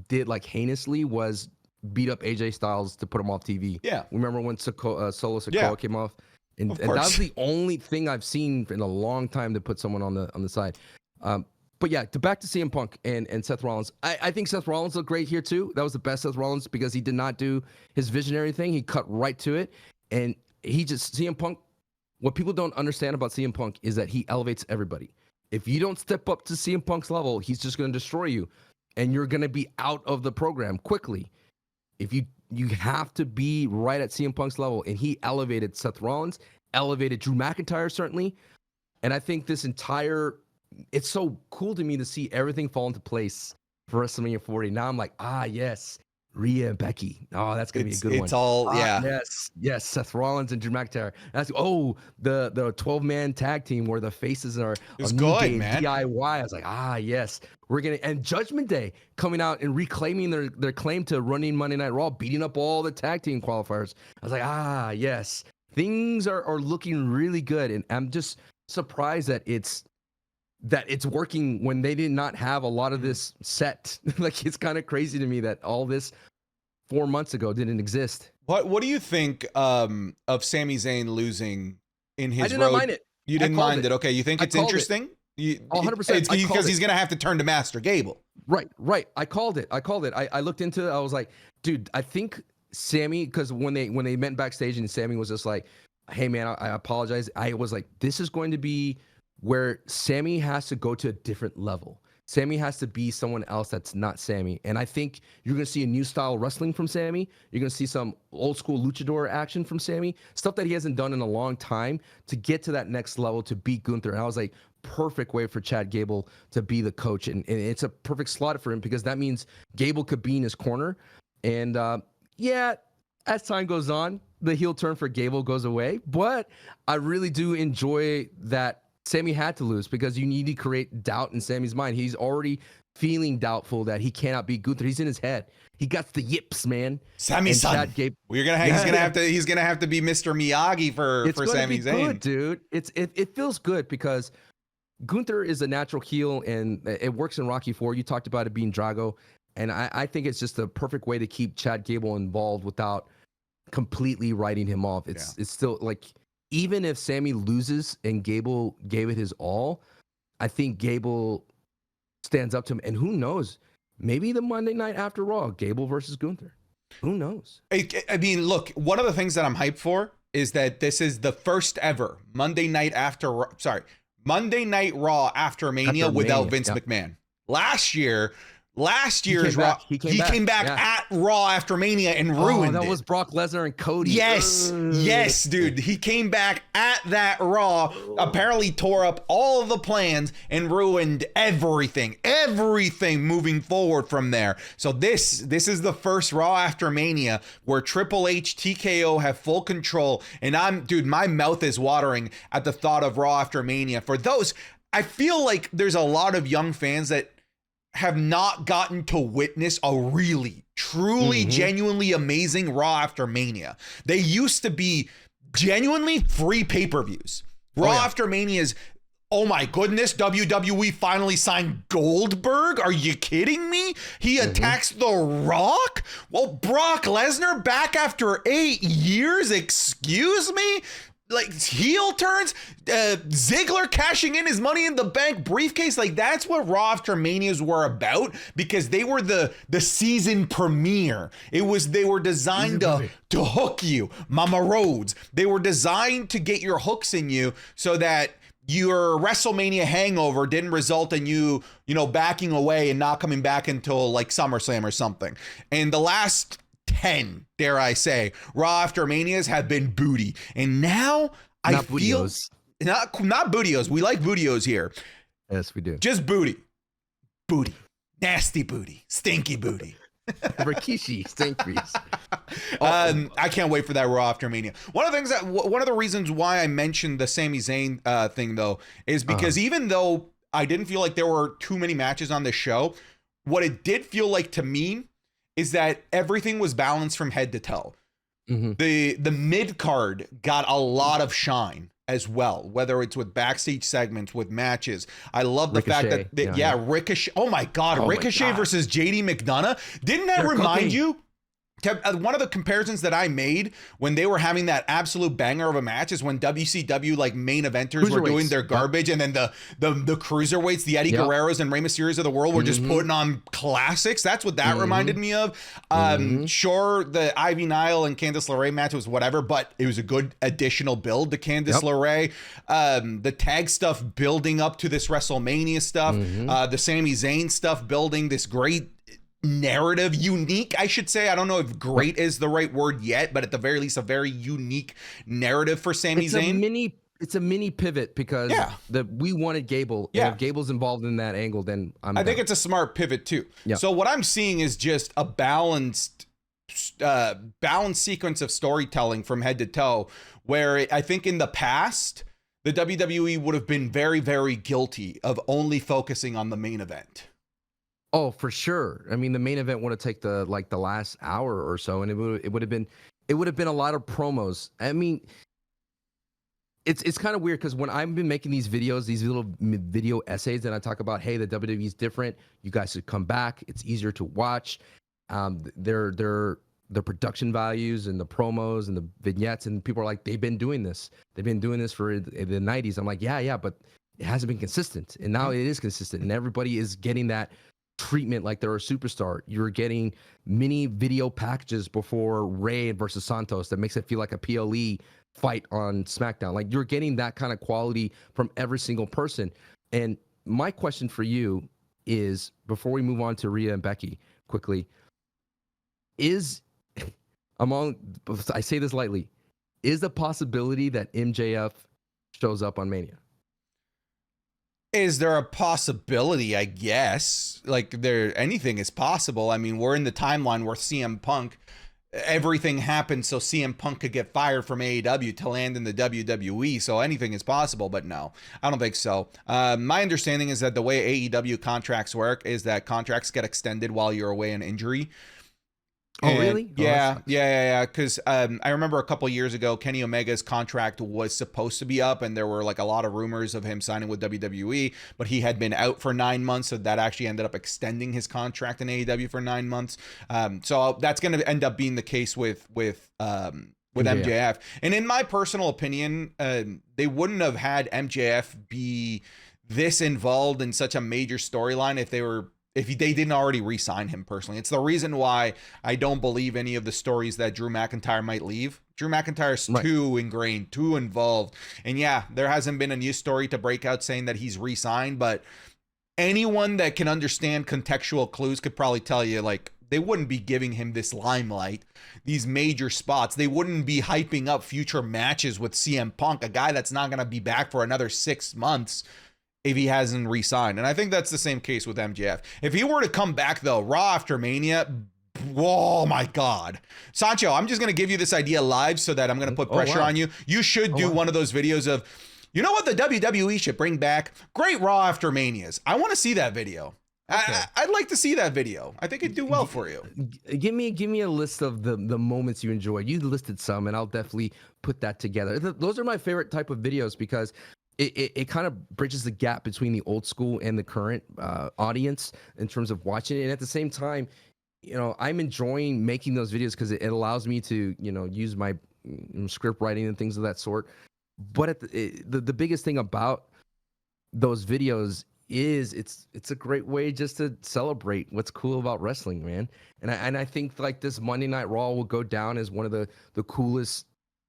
did like heinously was beat up AJ Styles to put him off TV. Yeah. Remember when Solo Sikoa came off? And that was the only thing I've seen in a long time to put someone on the side. But yeah, back to CM Punk and Seth Rollins. I think Seth Rollins looked great here too. That was the best Seth Rollins because he did not do his visionary thing. He cut right to it. And CM Punk, what people don't understand about CM Punk is that he elevates everybody. If you don't step up to CM Punk's level, he's just going to destroy you. And you're going to be out of the program quickly. If you have to be right at CM Punk's level, and he elevated Seth Rollins, elevated Drew McIntyre certainly, and I think it's so cool to me to see everything fall into place for WrestleMania 40. Now I'm like, yes, Rhea and Becky. Oh, that's gonna be a good one. It's all yes, Seth Rollins and Drew McIntyre. That's the 12-man tag team where the faces are it's good, man. DIY. I was like, yes. We're gonna and Judgment Day coming out and reclaiming their claim to running Monday Night Raw, beating up all the tag team qualifiers. I was like, yes. Things are looking really good, and I'm just surprised that it's working when they did not have a lot of this set. Like, it's kind of crazy to me that all this 4 months ago didn't exist. What do you think of Sami Zayn losing in his road? I did not mind it. You didn't mind it. Okay, you think it's interesting? 100%. It's because he's gonna have to turn to Master Gable. Right. I called it. I looked into it. I was like, dude, I think Sami, because when they met backstage and Sami was just like, hey man, I apologize. I was like, this is going to be where Sami has to go to a different level. Sami has to be someone else that's not Sami. And I think you're going to see a new style of wrestling from Sami. You're going to see some old school luchador action from Sami, stuff that he hasn't done in a long time to get to that next level to beat Gunther. And I was like, perfect way for Chad Gable to be the coach. And it's a perfect slot for him because that means Gable could be in his corner. And as time goes on, the heel turn for Gable goes away. But I really do enjoy that Sami had to lose because you need to create doubt in Sami's mind. He's already feeling doubtful that he cannot beat Gunther. He's in his head. He got the yips, man. Sami's son. He's gonna have to be Mr. Miyagi for Sami Zayn. Good, dude. It feels good because Gunther is a natural heel and it works in Rocky IV. You talked about it being Drago, and I think it's just a perfect way to keep Chad Gable involved without completely writing him off. It's still like, even if Sami loses and Gable gave it his all, I think Gable stands up to him. And who knows? Maybe the Monday night after Raw, Gable versus Gunther. Who knows? I mean, look, one of the things that I'm hyped for is that this is the first ever Monday Night Raw after Mania without Vince McMahon. Last year's Raw, he came back at Raw After Mania and ruined it. That was Brock Lesnar and Cody. Yes, dude. He came back at that Raw, apparently tore up all of the plans and ruined everything moving forward from there. So this is the first Raw After Mania where Triple H, TKO have full control. And my mouth is watering at the thought of Raw After Mania. For those, I feel like there's a lot of young fans that have not gotten to witness a really, truly, genuinely amazing Raw After Mania. They used to be genuinely free pay-per-views. Raw After Mania's, oh my goodness, WWE finally signed Goldberg? Are you kidding me? He attacks The Rock? Well, Brock Lesnar back after 8 years? Excuse me? Like, heel turns, Ziggler cashing in his Money in the Bank briefcase. Like, that's what Raw After Manias were about, because they were the season premiere. They were designed to hook you, Mama Rhodes. They were designed to get your hooks in you so that your WrestleMania hangover didn't result in you backing away and not coming back until like SummerSlam or something. And the last 10, dare I say, Raw After Manias have been booty. And now I feel not bootios. We like bootios here. Yes, we do. Just booty. Nasty booty. Stinky booty. Rikishi, Stankies. I can't wait for that Raw After Mania. One of the reasons why I mentioned the Sami Zayn thing though is because even though I didn't feel like there were too many matches on this show, what it did feel like to me is that everything was balanced from head to toe. The mid card got a lot of shine as well, whether it's with backstage segments, with matches. I love the fact that Ricochet. Oh my God, Ricochet versus JD McDonough. Didn't that remind you? One of the comparisons that I made when they were having that absolute banger of a match is when WCW like main eventers were doing their garbage, and then the cruiserweights, the Eddie Guerreros and Rey Mysterios of the world were just putting on classics. That's what that reminded me of. Sure, the Ivy Nile and Candice LeRae match was whatever, but it was a good additional build to Candice LeRae. The tag stuff building up to this WrestleMania stuff, the Sami Zayn stuff building this great narrative, unique, I should say. I don't know if great is the right word yet, but at the very least, a very unique narrative for Sami Zayn. It's a mini pivot because we wanted Gable. And if Gable's involved in that angle, then I think it's a smart pivot too. So what I'm seeing is just a balanced sequence of storytelling from head to toe, where I think in the past, the WWE would have been very, very guilty of only focusing on the main event. Oh, for sure. I mean, the main event would have taken the last hour or so, and it would have been a lot of promos. I mean, it's kind of weird because when I've been making these videos, these little video essays, and I talk about, hey, the WWE is different. You guys should come back. It's easier to watch. Their production values and the promos and the vignettes, and people are like, they've been doing this. They've been doing this for the 90s. I'm like, yeah, but it hasn't been consistent, and now it is consistent, and everybody is getting that treatment like they're a superstar. You're getting mini video packages before Rey versus Santos that makes it feel like a PLE fight on SmackDown. Like, you're getting that kind of quality from every single person. And my question for you is, before we move on to Rhea and Becky quickly, is I say this lightly, is the possibility that MJF shows up on Mania? Is there a possibility? I guess anything is possible. I mean, we're in the timeline where CM Punk, everything happened so CM Punk could get fired from AEW to land in the WWE. So anything is possible, but no, I don't think so. My understanding is that the way AEW contracts work is that contracts get extended while you're away on injury. Oh, really? Yeah. Because I remember a couple years ago, Kenny Omega's contract was supposed to be up, and there were like a lot of rumors of him signing with WWE, but he had been out for 9 months, so that actually ended up extending his contract in AEW for 9 months. So that's going to end up being the case with MJF. And in my personal opinion, they wouldn't have had MJF be this involved in such a major storyline if they didn't already re-sign him personally. It's the reason why I don't believe any of the stories that Drew McIntyre might leave. Drew McIntyre's too ingrained, too involved. And yeah, there hasn't been a news story to break out saying that he's re-signed, but anyone that can understand contextual clues could probably tell you, like, they wouldn't be giving him this limelight, these major spots. They wouldn't be hyping up future matches with CM Punk, a guy that's not going to be back for another 6 months, if he hasn't re-signed. And I think that's the same case with MJF. If he were to come back, though, Raw After Mania, oh my God. Sancho, I'm just going to give you this idea live so that I'm going to put pressure on you. You should do one of those videos of, you know what the WWE should bring back? Great Raw After Manias. I want to see that video. Okay. I'd like to see that video. I think it'd do well for you. Give me a list of the moments you enjoyed. You listed some, and I'll definitely put that together. Those are my favorite type of videos because it kind of bridges the gap between the old school and the current audience in terms of watching it. And at the same time, I'm enjoying making those videos because it allows me to, use my script writing and things of that sort. But the biggest thing about those videos is it's a great way just to celebrate what's cool about wrestling, man. And I think like this Monday Night Raw will go down as one of the coolest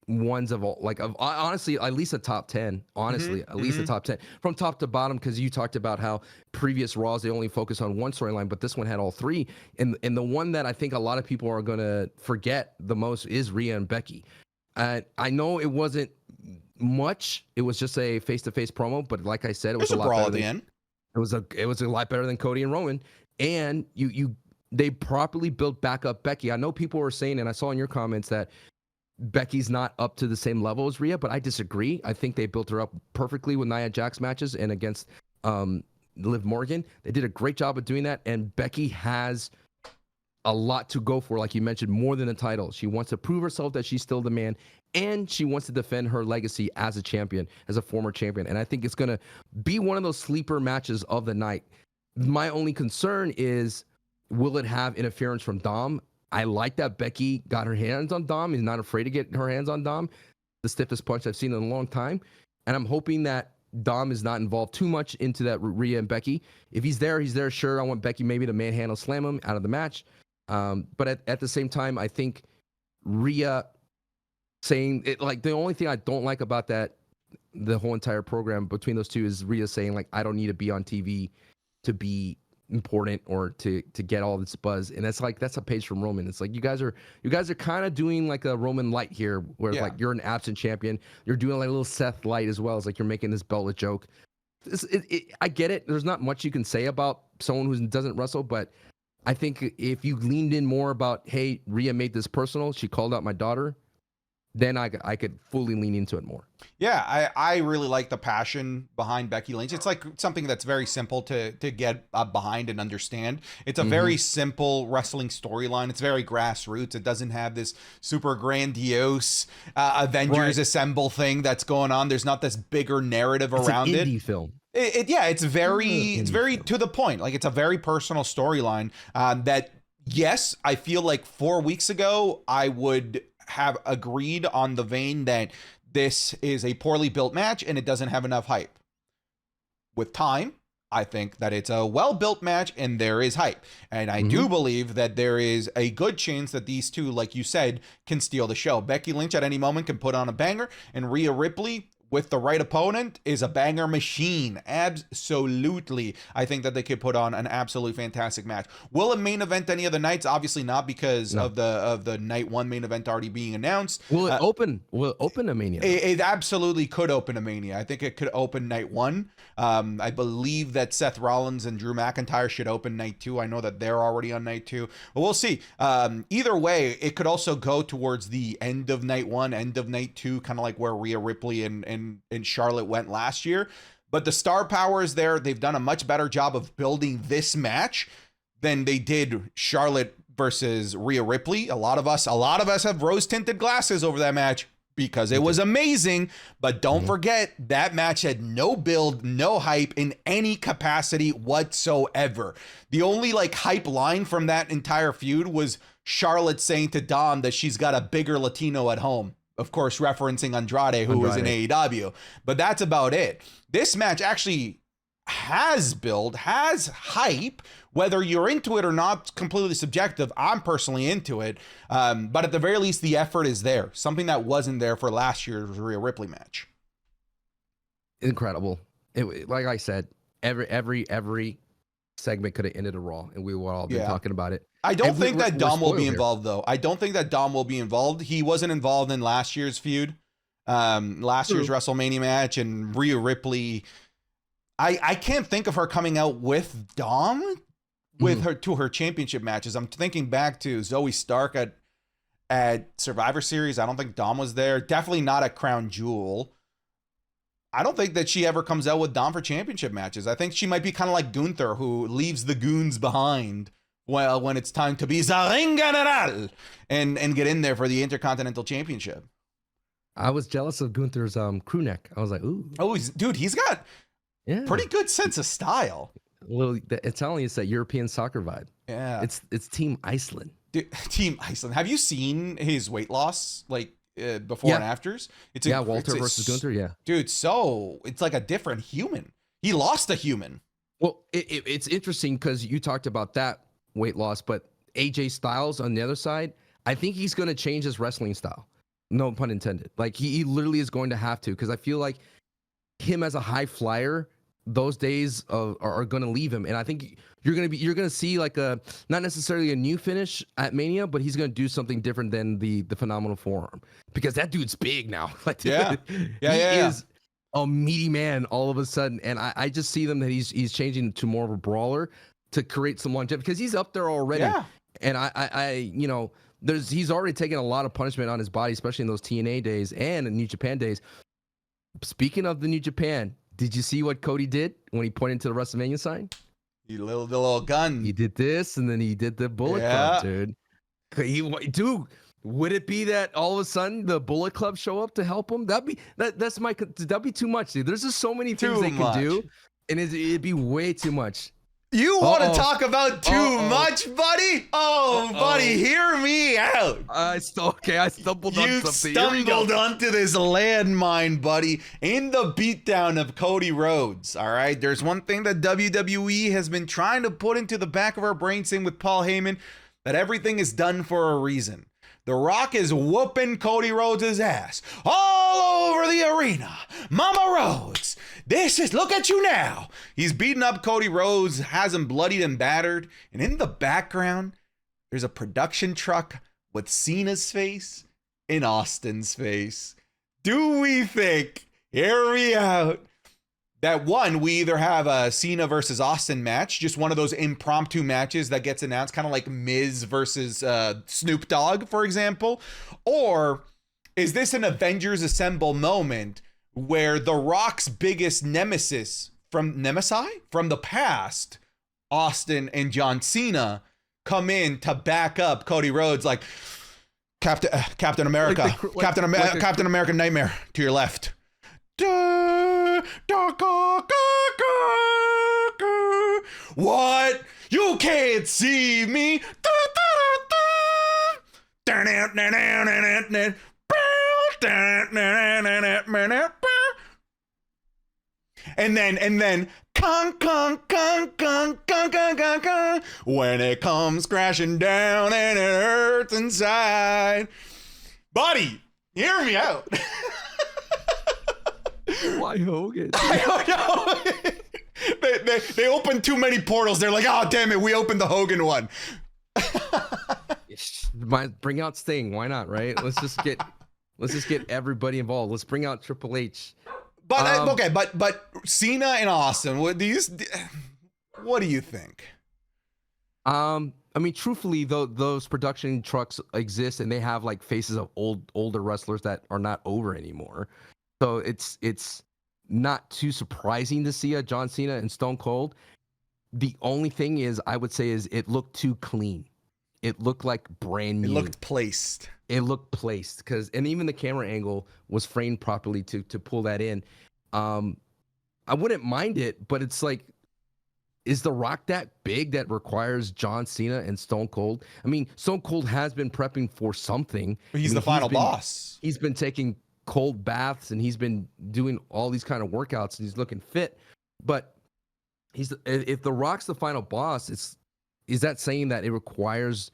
ones of all, honestly, at least a top 10, at least a top 10 from top to bottom. Cause you talked about how previous Raws, they only focus on one storyline, but this one had all three. And the one that I think a lot of people are going to forget the most is Rhea and Becky. I know it wasn't much. It was just a face-to-face promo, but like I said, it was a lot better at the end. It was a lot better than Cody and Roman. And you they properly built back up Becky. I know people were saying, and I saw in your comments that Becky's not up to the same level as Rhea, but I disagree. I think they built her up perfectly with Nia Jax matches and against Liv Morgan. They did a great job of doing that, and Becky has a lot to go for, like you mentioned, more than a title. She wants to prove herself that she's still the man, and she wants to defend her legacy as a champion, as a former champion. And I think it's going to be one of those sleeper matches of the night. My only concern is, will it have interference from Dom? I like that Becky got her hands on Dom. Is not afraid to get her hands on Dom. The stiffest punch I've seen in a long time. And I'm hoping that Dom is not involved too much into that Rhea and Becky. If he's there, he's there. Sure, I want Becky maybe to manhandle slam him out of the match. But at the same time, I think Rhea saying it, like, the only thing I don't like about that, the whole entire program between those two, is Rhea saying, like, I don't need to be on TV to be important or to get all this buzz. And that's a page from Roman. It's like, you guys are kind of doing like a Roman light here, where like you're an absent champion. You're doing like a little Seth light as well. It's like you're making this belt a joke. I get it. There's not much you can say about someone who doesn't wrestle, but I think if you leaned in more about, hey, Rhea made this personal, she called out my daughter, then I could fully lean into it more. Yeah, I really like the passion behind Becky Lynch. It's like something that's very simple to get behind and understand. It's a very simple wrestling storyline. It's very grassroots. It doesn't have this super grandiose Avengers Assemble thing that's going on. There's not this bigger narrative around it. It's an indie film. It's very to the point. Like, it's a very personal storyline that, yes, I feel like 4 weeks ago I would have agreed on the vein that this is a poorly built match and it doesn't have enough hype. With time, I think that it's a well-built match and there is hype. And I do believe that there is a good chance that these two, like you said, can steal the show. Becky Lynch at any moment can put on a banger, and Rhea Ripley, with the right opponent, is a banger machine. Absolutely. I think that they could put on an absolutely fantastic match. Will it main event any of the nights? Obviously not, because of the night one main event already being announced. Will it open a Mania? It absolutely could open a Mania. I think it could open night one. I believe that Seth Rollins and Drew McIntyre should open night two. I know that they're already on night two, but we'll see. Either way, it could also go towards the end of night one, end of night two, kind of like where Rhea Ripley and Charlotte went last year. But the star power is there. They've done a much better job of building this match than they did Charlotte versus Rhea Ripley. A lot of us have rose-tinted glasses over that match because it was amazing. But don't forget, that match had no build, no hype in any capacity whatsoever. The only like hype line from that entire feud was Charlotte saying to Dom that she's got a bigger Latino at home. Of course, referencing Andrade, who was in AEW. But that's about it. This match actually has build, has hype. Whether you're into it or not, completely subjective. I'm personally into it. But at the very least, the effort is there. Something that wasn't there for last year's Rhea Ripley match. Incredible. Like I said, every segment could have ended a Raw, and we would all been talking about it. I don't think that Dom will be involved, though. I don't think that Dom will be involved. He wasn't involved in last year's feud, last year's WrestleMania match, and Rhea Ripley. I can't think of her coming out with Dom with her to her championship matches. I'm thinking back to Zoe Stark at Survivor Series. I don't think Dom was there. Definitely not at Crown Jewel. I don't think that she ever comes out with Dom for championship matches. I think she might be kind of like Gunther, who leaves the goons behind when it's time to be the Ring General and get in there for the Intercontinental Championship. I was jealous of Gunther's crew neck. I was like, ooh. Oh, he's got pretty good sense of style. It's telling you, it's that European soccer vibe. Yeah. It's Team Iceland. Dude, Team Iceland. Have you seen his weight loss? Like, before and afters? Walter versus Gunther, dude, so it's like a different human. He lost a human. Well, it's interesting because you talked about that weight loss, but AJ Styles on the other side, I think he's going to change his wrestling style. No pun intended. Like, he literally is going to have to, because I feel like him as a high flyer, those days are going to leave him. And I think you're going to see like not necessarily a new finish at Mania, but he's going to do something different than the phenomenal forearm, because that dude's big now. Like, he is a meaty man all of a sudden. And I just see that he's changing to more of a brawler. to create some longevity because he's up there already. Yeah. And I he's already taken a lot of punishment on his body, especially in those TNA days and in New Japan days. Speaking of the New Japan, did you see what Cody did when he pointed to the WrestleMania sign? The little gun. He did this, and then he did the Bullet Club, dude. Dude, would it be that all of a sudden the Bullet Club show up to help him? That'd be too much, dude. There's just so many things they can do, and it'd be way too much. You want to talk about too much, buddy? Buddy, hear me out. I stumbled on something. You stumbled onto this landmine, buddy, in the beatdown of Cody Rhodes, all right? There's one thing that WWE has been trying to put into the back of our brain, same with Paul Heyman, that everything is done for a reason. The Rock is whooping Cody Rhodes' ass all over the arena. Mama Rhodes, look at you now. He's beating up Cody Rhodes, has him bloodied and battered. And in the background, there's a production truck with Cena's face and Austin's face. Do we think, hear me out, that one, we either have a Cena versus Austin match, just one of those impromptu matches that gets announced, kind of like Miz versus Snoop Dogg, for example, or is this an Avengers Assemble moment where The Rock's biggest nemesis from the past, Austin and John Cena, come in to back up Cody Rhodes, like Captain America, Captain American Nightmare to your left. What? You can't see me. And then when it comes crashing down and it hurts inside. Buddy, hear me out. Why Hogan? I don't know. They opened too many portals. They're like, oh damn it, we opened the Hogan one. Bring out Sting. Why not? Right? Let's just get everybody involved. Let's bring out Triple H. But but Cena and Austin. What do you think? I mean, truthfully, though, those production trucks exist, and they have like faces of older wrestlers that are not over anymore. So it's not too surprising to see a John Cena and Stone Cold. The only thing is, I would say, is it looked too clean. It looked like brand new. It looked placed. And even the camera angle was framed properly to pull that in. I wouldn't mind it, but it's like, is The Rock that big that requires John Cena and Stone Cold? I mean, Stone Cold has been prepping for something. He's the final boss. He's been taking cold baths and he's been doing all these kind of workouts and he's looking fit. But if The Rock's the final boss, is that saying that it requires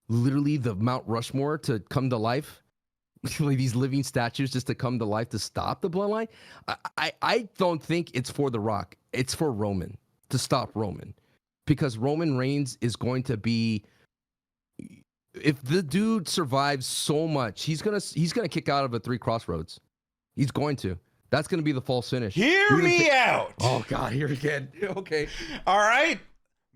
literally the Mount Rushmore to come to life? Like these living statues just to come to life to stop the bloodline? I don't think it's for The Rock. It's for Roman, to stop Roman. Because Roman Reigns is going to be, if the dude survives so much, he's gonna kick out of a 3 Crossroads. He's going to. That's gonna be the false finish. Hear me out. Oh God, here again. Okay. All right.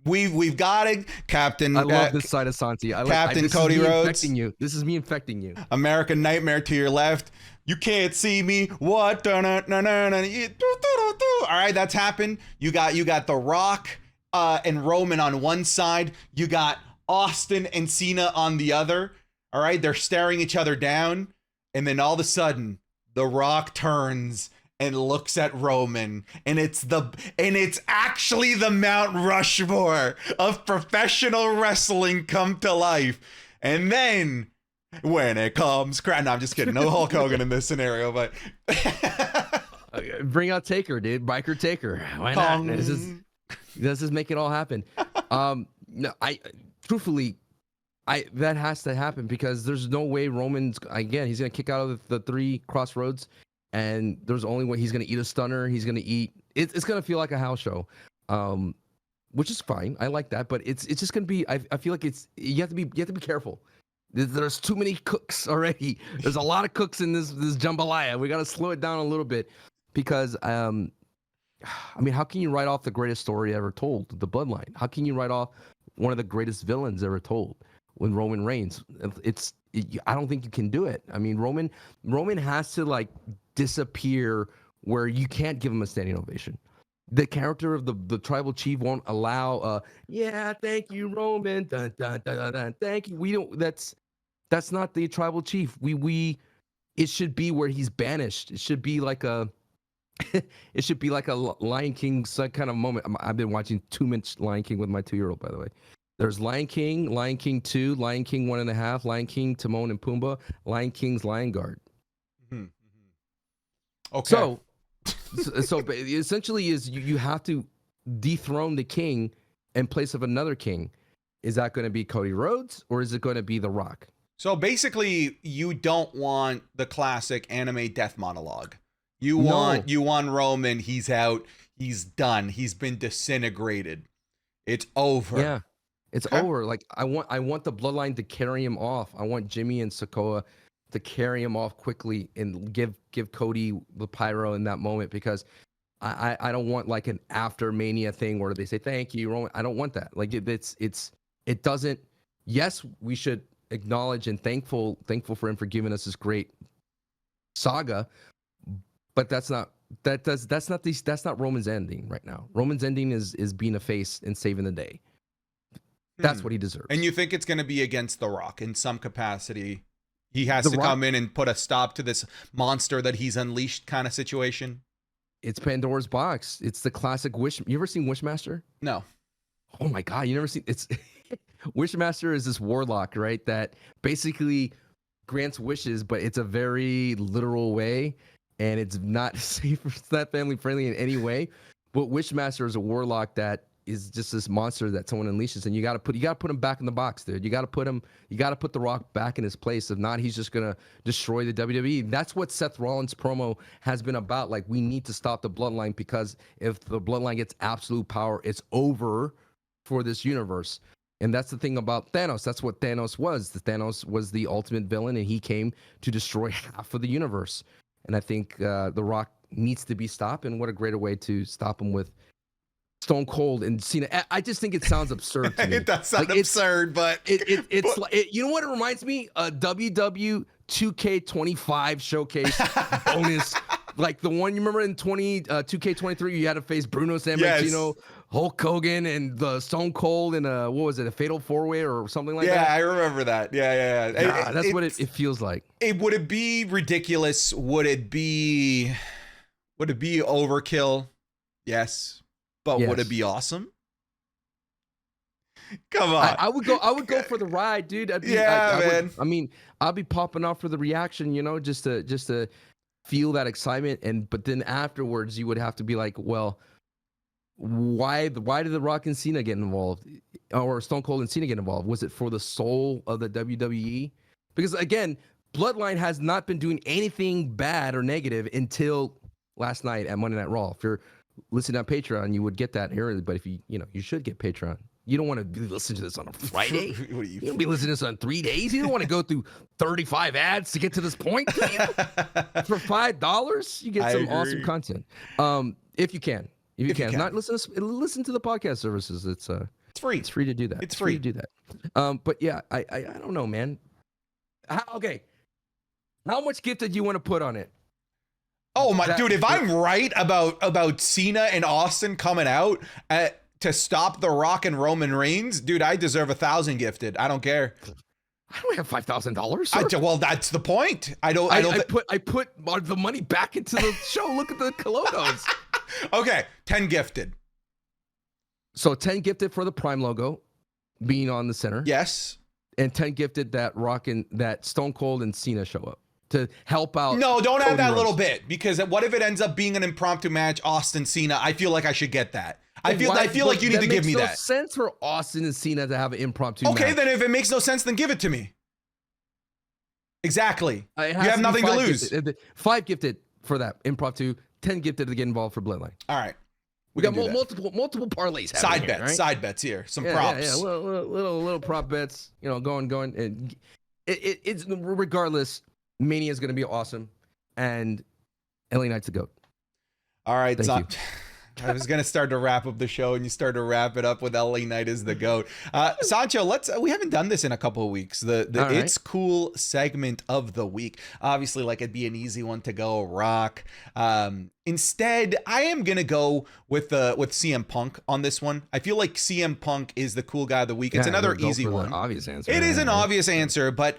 We've got it, Captain. I love this side of Santi. Captain Cody Rhodes. This is me infecting you. American Nightmare to your left. You can't see me. What? All right, that's happened. You got The Rock and Roman on one side. You got Austin and Cena on the other. All right, they're staring each other down, and then all of a sudden, The Rock turns and looks at Roman, and it's actually the Mount Rushmore of professional wrestling come to life. And then when it comes, no, I'm just kidding. No Hulk Hogan in this scenario, but bring out Taker, dude. Biker Taker. Why not? Let's just make it all happen. No, truthfully, that has to happen because there's no way Roman's, again, he's gonna kick out of the 3 Crossroads. And there's only way he's going to eat a stunner. He's going to eat. It's going to feel like a house show, which is fine. I like that, but it's just going to be. I feel like you have to be careful. There's too many cooks already. There's a lot of cooks in this jambalaya. We got to slow it down a little bit because I mean, how can you write off the greatest story ever told, the Bloodline? How can you write off one of the greatest villains ever told when Roman Reigns? I don't think you can do it. I mean, Roman has to like disappear where you can't give him a standing ovation. The character of the tribal chief won't allow. Yeah, thank you, Roman. Dun, dun, dun, dun, dun, thank you. We don't. That's not the tribal chief. It should be where he's banished. It should be like a. It should be like a Lion King kind of moment. I've been watching too much Lion King with my 2-year-old, by the way. There's Lion King, Lion King 2, Lion King 1.5, Lion King Timon and Pumbaa, Lion King's Lion Guard. Mm-hmm. Okay. So essentially is you have to dethrone the king in place of another king. Is that going to be Cody Rhodes or is it going to be The Rock? So basically, you don't want the classic anime death monologue. You want Roman. He's out. He's done. He's been disintegrated. It's over. Yeah, it's over. Like I want the Bloodline to carry him off. I want Jimmy and Sikoa to carry him off quickly and give Cody the pyro in that moment, because I don't want like an After Mania thing where they say thank you, Roman. I don't want that. Like it doesn't. Yes, we should acknowledge and thankful for him for giving us this great saga. But that's not Roman's ending right now. Roman's ending is being a face and saving the day. That's what he deserves. And you think it's going to be against The Rock in some capacity? He has to come in and put a stop to this monster that he's unleashed kind of situation? It's Pandora's box. It's the classic Wish. You ever seen Wishmaster? No. Oh my God, you never seen it's Wishmaster is this warlock, right? That basically grants wishes, but it's a very literal way. And it's not safe, it's not family friendly in any way. But Wishmaster is a warlock that is just this monster that someone unleashes, and you gotta put him back in the box, dude. You gotta put The Rock back in his place. If not, he's just gonna destroy the WWE. That's what Seth Rollins' promo has been about. Like, we need to stop the Bloodline, because if the Bloodline gets absolute power, it's over for this universe. And that's the thing about Thanos. That's what Thanos was. Thanos was the ultimate villain, and he came to destroy half of the universe. And I think The Rock needs to be stopped. And what a greater way to stop him with Stone Cold and Cena. I just think it sounds absurd to me. It does sound absurd, but it's like, you know what it reminds me? A WW 2K25 showcase bonus. Like the one you remember in 2K23, you had to face Bruno Sammartino, Hulk Hogan, and the Stone Cold in what was it, a Fatal 4-Way or something like that? Yeah, I remember that. Yeah. That's what it feels like. Would it be ridiculous? Would it be overkill? Yes. But would it be awesome? Come on. I would go for the ride, dude. Man. I mean, I'll be popping off for the reaction, just to feel that excitement. But then afterwards, you would have to be like, well, why did The Rock and Cena get involved, or Stone Cold and Cena get involved? Was it for the soul of the WWE? Because again, Bloodline has not been doing anything bad or negative until last night at Monday Night Raw. If you're listening on Patreon, you would get that here. But if you should get Patreon. You don't want to be listening to this on a Friday. You don't be listening to this on 3 days. You don't want to go through 35 ads to get to this point. For $5, you get some awesome content. If you can. Not listen to the podcast services. It's free. It's free to do that. It's free to do that. But yeah, I don't know, man. Okay. How much gift did you want to put on it? Oh my dude, if I'm right about Cena and Austin coming out to stop The Rock and Roman Reigns, dude, I deserve 1,000 gifted. I don't care. I don't have $5,000. Well, that's the point. I put the money back into the show. Look at the logos. Okay, 10 gifted. So 10 gifted for the Prime logo being on the center. Yes. And 10 gifted that Stone Cold and Cena show up to help out. No, don't add that little bit, because what if it ends up being an impromptu match, Austin Cena? I feel like I should get that. I feel like you need to give me that. It makes no sense for Austin and Cena to have an impromptu match. Okay, then if it makes no sense, then give it to me. Exactly. You have nothing to lose. 5 gifted for that impromptu, 10 gifted to get involved for Bloodline. All right. We got multiple parlays. Side bets here. Some props. Yeah. Little prop bets. Going. And it's regardless. Mania is going to be awesome, and LA Knight's a goat. All right, I was gonna start to wrap up the show, and you start to wrap it up with LA Knight as the GOAT. Sancho, we haven't done this in a couple of weeks. The It's Cool segment of the week. Obviously, like it'd be an easy one to go Rock. Instead, I am gonna go with CM Punk on this one. I feel like CM Punk is the cool guy of the week. It's another easy one. Obvious answer. It is an obvious answer, but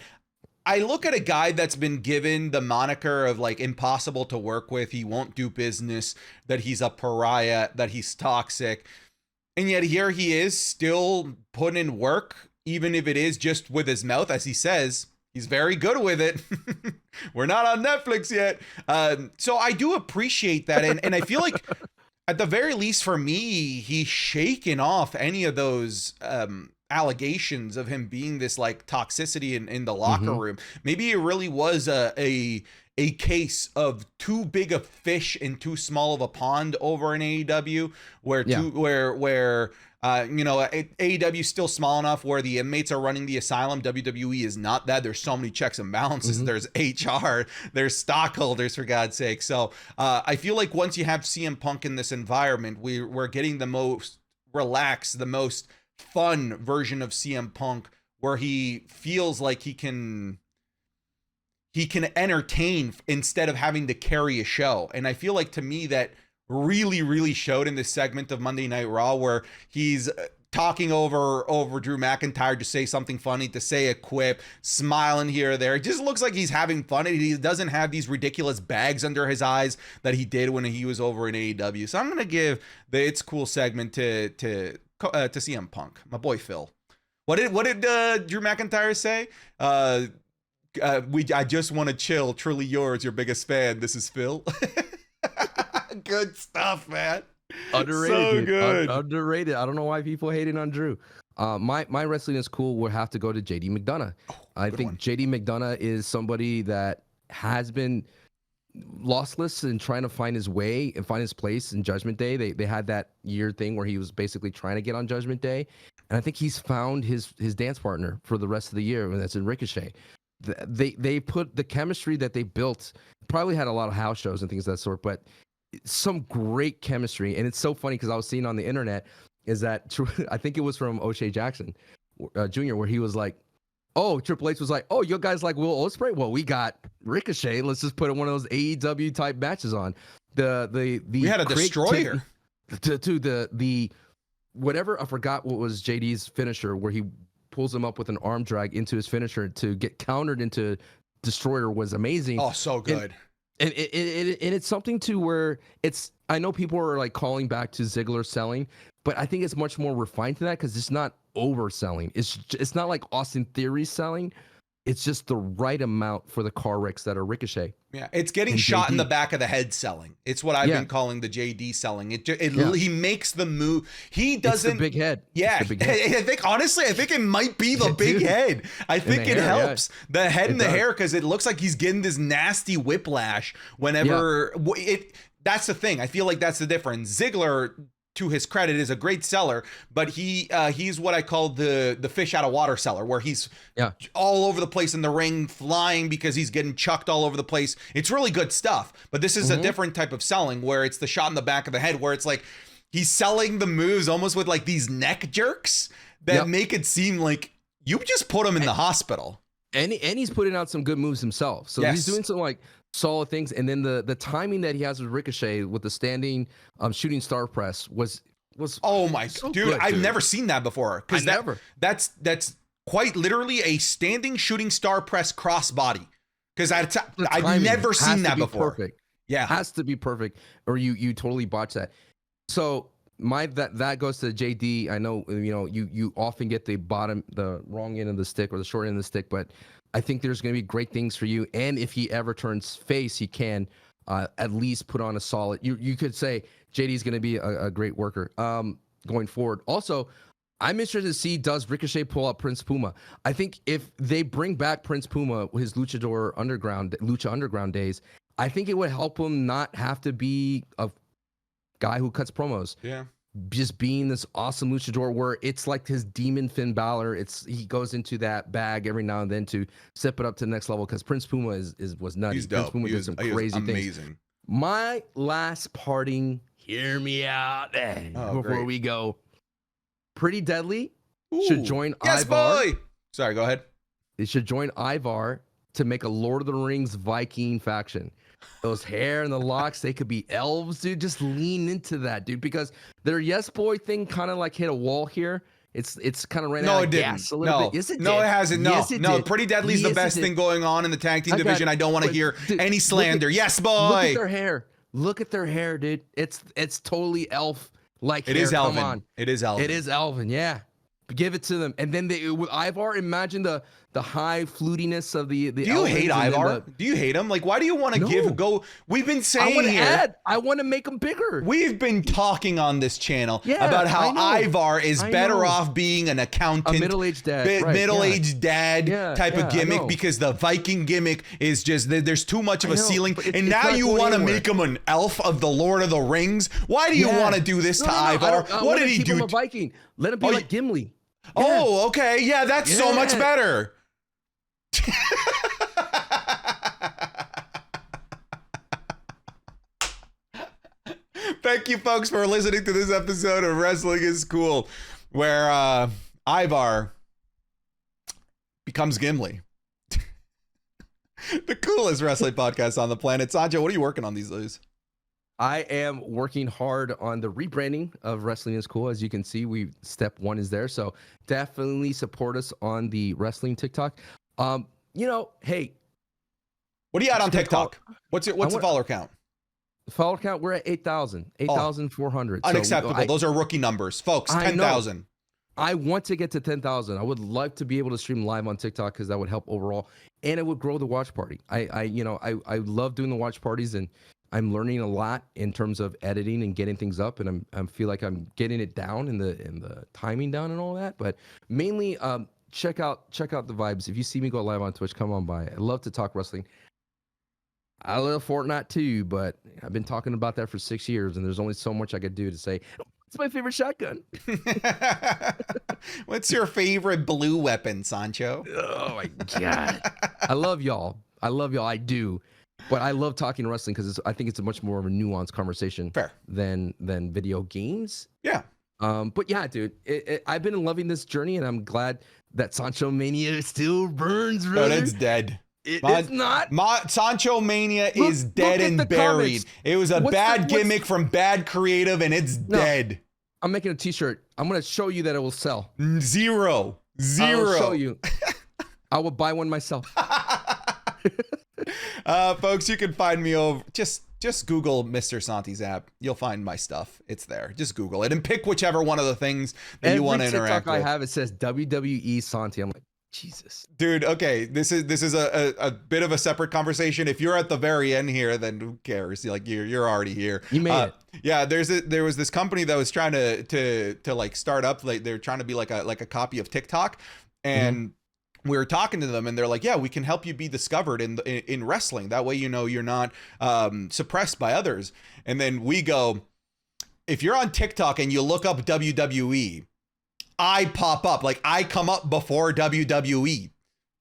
I look at a guy that's been given the moniker of like impossible to work with. He won't do business, that he's a pariah, that he's toxic. And yet here he is still putting in work, even if it is just with his mouth. As he says, he's very good with it. We're not on Netflix yet. So I do appreciate that. And I feel like at the very least for me, he's shaken off any of those allegations of him being this like toxicity in the locker room. Maybe it really was a case of too big a fish in too small of a pond over in AEW, where AEW is still small enough where the inmates are running the asylum. WWE is not that. There's so many checks and balances. There's HR, there's stockholders, for God's sake. So I feel like once you have CM Punk in this environment, we're getting the most relaxed, the most fun version of CM Punk, where he feels like he can entertain instead of having to carry a show. And I feel like, to me, that really showed in this segment of Monday Night Raw, where he's talking over Drew McIntyre to say something funny, to say a quip, smiling here or there. It just looks like he's having fun. He doesn't have these ridiculous bags under his eyes that he did when he was over in AEW. So I'm going to give the It's Cool segment to CM Punk, my boy Phil. What did Drew McIntyre say? I just want to chill. Truly yours, your biggest fan. This is Phil. Good stuff, man. Underrated. So good. Underrated. I don't know why people hating on Drew. My Wrestling Is Cool will have to go to JD McDonough. I think JD McDonough is somebody that has been lossless and trying to find his way and find his place in Judgment Day. They had that year thing where he was basically trying to get on Judgment Day, and I think he's found his dance partner for the rest of the year, and that's in Ricochet. They put the chemistry that they built, probably had a lot of house shows and things of that sort, but some great chemistry. And it's so funny because I was seeing on the internet is that I think it was from O'Shea Jackson Jr., where he was like, oh, Triple H was like, oh, you guys like Will Ospreay? Well, we got Ricochet. Let's just put one of those AEW type matches on. We had a destroyer. The whatever, I forgot what was JD's finisher, where he pulls him up with an arm drag into his finisher to get countered into destroyer, was amazing. Oh, so good. And it's something to where I know people are like calling back to Ziggler selling, but I think it's much more refined to that, because it's not overselling. It's not like Austin Theory selling. It's just the right amount for the car wrecks that are Ricochet. Yeah, it's getting shot in the back of the head selling. It's what I've been calling the JD selling. He makes the move. He doesn't. It's the big head. Yeah, big head. I think it might be the big head. I think it helps the head and the hair, because it looks like he's getting this nasty whiplash whenever That's the thing. I feel like that's the difference. Ziggler, to his credit, is a great seller, but he's what I call the fish out of water seller, where he's all over the place in the ring, flying because he's getting chucked all over the place. It's really good stuff, but this is a different type of selling, where it's the shot in the back of the head, where it's like he's selling the moves almost with like these neck jerks that make it seem like you just put him in the hospital. And he's putting out some good moves himself. So he's doing some like solid things. And then the timing that he has with Ricochet with the standing shooting star press was oh my so dude, good, I've never seen that before. That's quite literally a standing shooting star press crossbody. Because I've never seen that before. Perfect. Yeah, has to be perfect, or you totally botch that. So that goes to JD. I know you often get the wrong end of the stick or the short end of the stick, but I think there's going to be great things for you. And if he ever turns face, he can at least put on a solid. You could say JD's going to be a great worker going forward. Also, I'm interested to see, does Ricochet pull up Prince Puma? I think if they bring back Prince Puma, his Lucha Underground days, I think it would help him not have to be a guy who cuts promos. Yeah. Just being this awesome luchador, where it's like his demon Finn Balor. He goes into that bag every now and then to step it up to the next level, because Prince Puma was nutty. He's dope. Prince Puma did some crazy things. Amazing. My last parting hear me out before great. we go. Pretty Deadly Ooh. should join Yes, Ivar. boy. Sorry, go ahead. It should join Ivar to make a Lord of the Rings Viking faction. Those hair and the locks, they could be elves, dude. Just lean into that, dude, because their Yes Boy thing kind of like hit a wall here. It's kind of ran out of gas a little bit. Yes, it did. No, it hasn't. No, yes, it no. did. Pretty Deadly is the best thing going on in the tag team division. I don't want to hear any slander. Yes, boy. Look at their hair. Look at their hair, dude. It's totally elf like hair. It is elven. Come on. It is elven. It is elven. Yeah. Give it to them. And then with Ivar, imagine the high flutiness of the. Do you hate Ivar? Do you hate him? Like, why do you want to go? We've been saying I want to make him bigger. We've been talking on this channel about how Ivar is better off being an accountant, a middle-aged dad, middle-aged dad type of gimmick, because the Viking gimmick is just there's too much of a ceiling. And now you want to make him an elf of the Lord of the Rings? Why do you want to do this to Ivar? What did he do? Him a Viking. Let him be like Gimli. Oh, okay. Yeah, that's so much better. Thank you, folks, for listening to this episode of Wrestling is Cool, where Ivar becomes Gimli. The coolest wrestling podcast on the planet. Sancho, what are you working on these days? I am working hard on the rebranding of Wrestling is Cool. As you can see, step 1 is there. So definitely support us on the wrestling TikTok. Hey. What are you at on TikTok? What's the follower count? Follower count, we're at 8,400. Unacceptable. So, those are rookie numbers. Folks, 10,000. I want to get to 10,000. I would like to be able to stream live on TikTok because that would help overall. And it would grow the watch party. I love doing the watch parties, and I'm learning a lot in terms of editing and getting things up, and I feel like I'm getting it down and the timing down and all that. But mainly, check out the vibes. If you see me go live on Twitch, come on by. I love to talk wrestling. I love Fortnite too, but I've been talking about that for 6 years, and there's only so much I could do to say. It's my favorite shotgun. What's your favorite blue weapon, Sancho? Oh my god, I love y'all. I do. But I love talking wrestling because I think it's a much more of a nuanced conversation than video games. Yeah. But yeah, dude, I've been loving this journey, and I'm glad that Sancho Mania still burns, brother. But it's dead. It's not. Sancho Mania is dead and buried. Comments. It was a bad gimmick from bad creative, and it's dead. I'm making a t-shirt. I'm going to show you that it will sell. Zero. I will show you. I will buy one myself. Folks, you can find me over just Google Mr. Santi's app. You'll find my stuff. It's there. Just Google it and pick whichever one of the things that you want to interact with. I have, it says WWE Santi. I'm like, Jesus, dude. Okay, this is a bit of a separate conversation. If you're at the very end here, then who cares? Like you're already here. You made it. Yeah, there was this company that was trying to like start up. Like they're trying to be like a copy of TikTok, and we were talking to them, and they're like, yeah, we can help you be discovered in wrestling. That way, you're not suppressed by others. And then we go, if you're on TikTok and you look up WWE, I pop up, like I come up before WWE.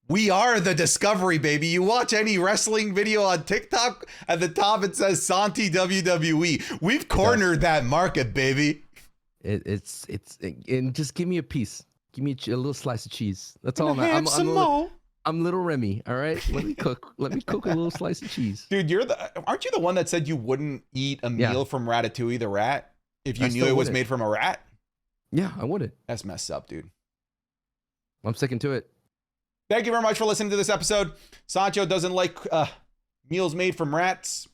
We are the discovery, baby. You watch any wrestling video on TikTok, at the top it says Santi WWE. We've cornered that market, baby. It's and just give me a piece. Give me a little slice of cheese. That's all I'm little Remy. All right, let me cook a little slice of cheese. Dude, aren't you the one that said you wouldn't eat a meal from Ratatouille the rat if you knew it was made from a rat? Yeah, I wouldn't. That's messed up, dude. I'm sticking to it. Thank you very much for listening to this episode. Sancho doesn't like meals made from rats.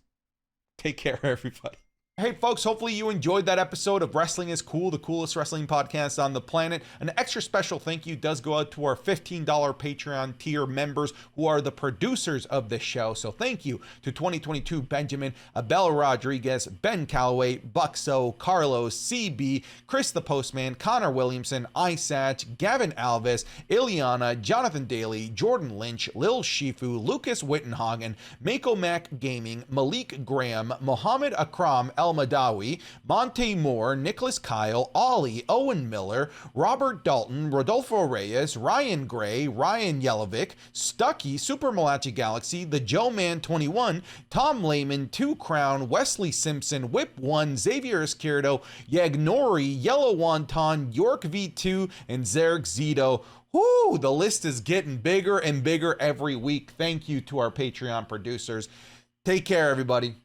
Take care, everybody. Hey, folks, hopefully you enjoyed that episode of Wrestling is Cool, the coolest wrestling podcast on the planet. An extra special thank you does go out to our $15 Patreon tier members who are the producers of this show. So thank you to 2022 Benjamin, Abel Rodriguez, Ben Calloway, Buxo, Carlos, CB, Chris the Postman, Connor Williamson, Isach, Gavin Alves, Ileana, Jonathan Daly, Jordan Lynch, Lil Shifu, Lucas Wittenhagen, Mako Mac Gaming, Malik Graham, Mohammed Akram, El Madawi, Monte Moore, Nicholas Kyle, Ollie, Owen Miller, Robert Dalton, Rodolfo Reyes, Ryan Gray, Ryan Yelovic, Stucky, Super Malachi Galaxy, The Joe Man 21, Tom Lehman, Two Crown, Wesley Simpson, Whip 1, Xavier Izquierdo, Yagnori, Yellow Wonton, York V2, and Zerg Zito. Whoo, the list is getting bigger and bigger every week. Thank you to our Patreon producers. Take care, everybody.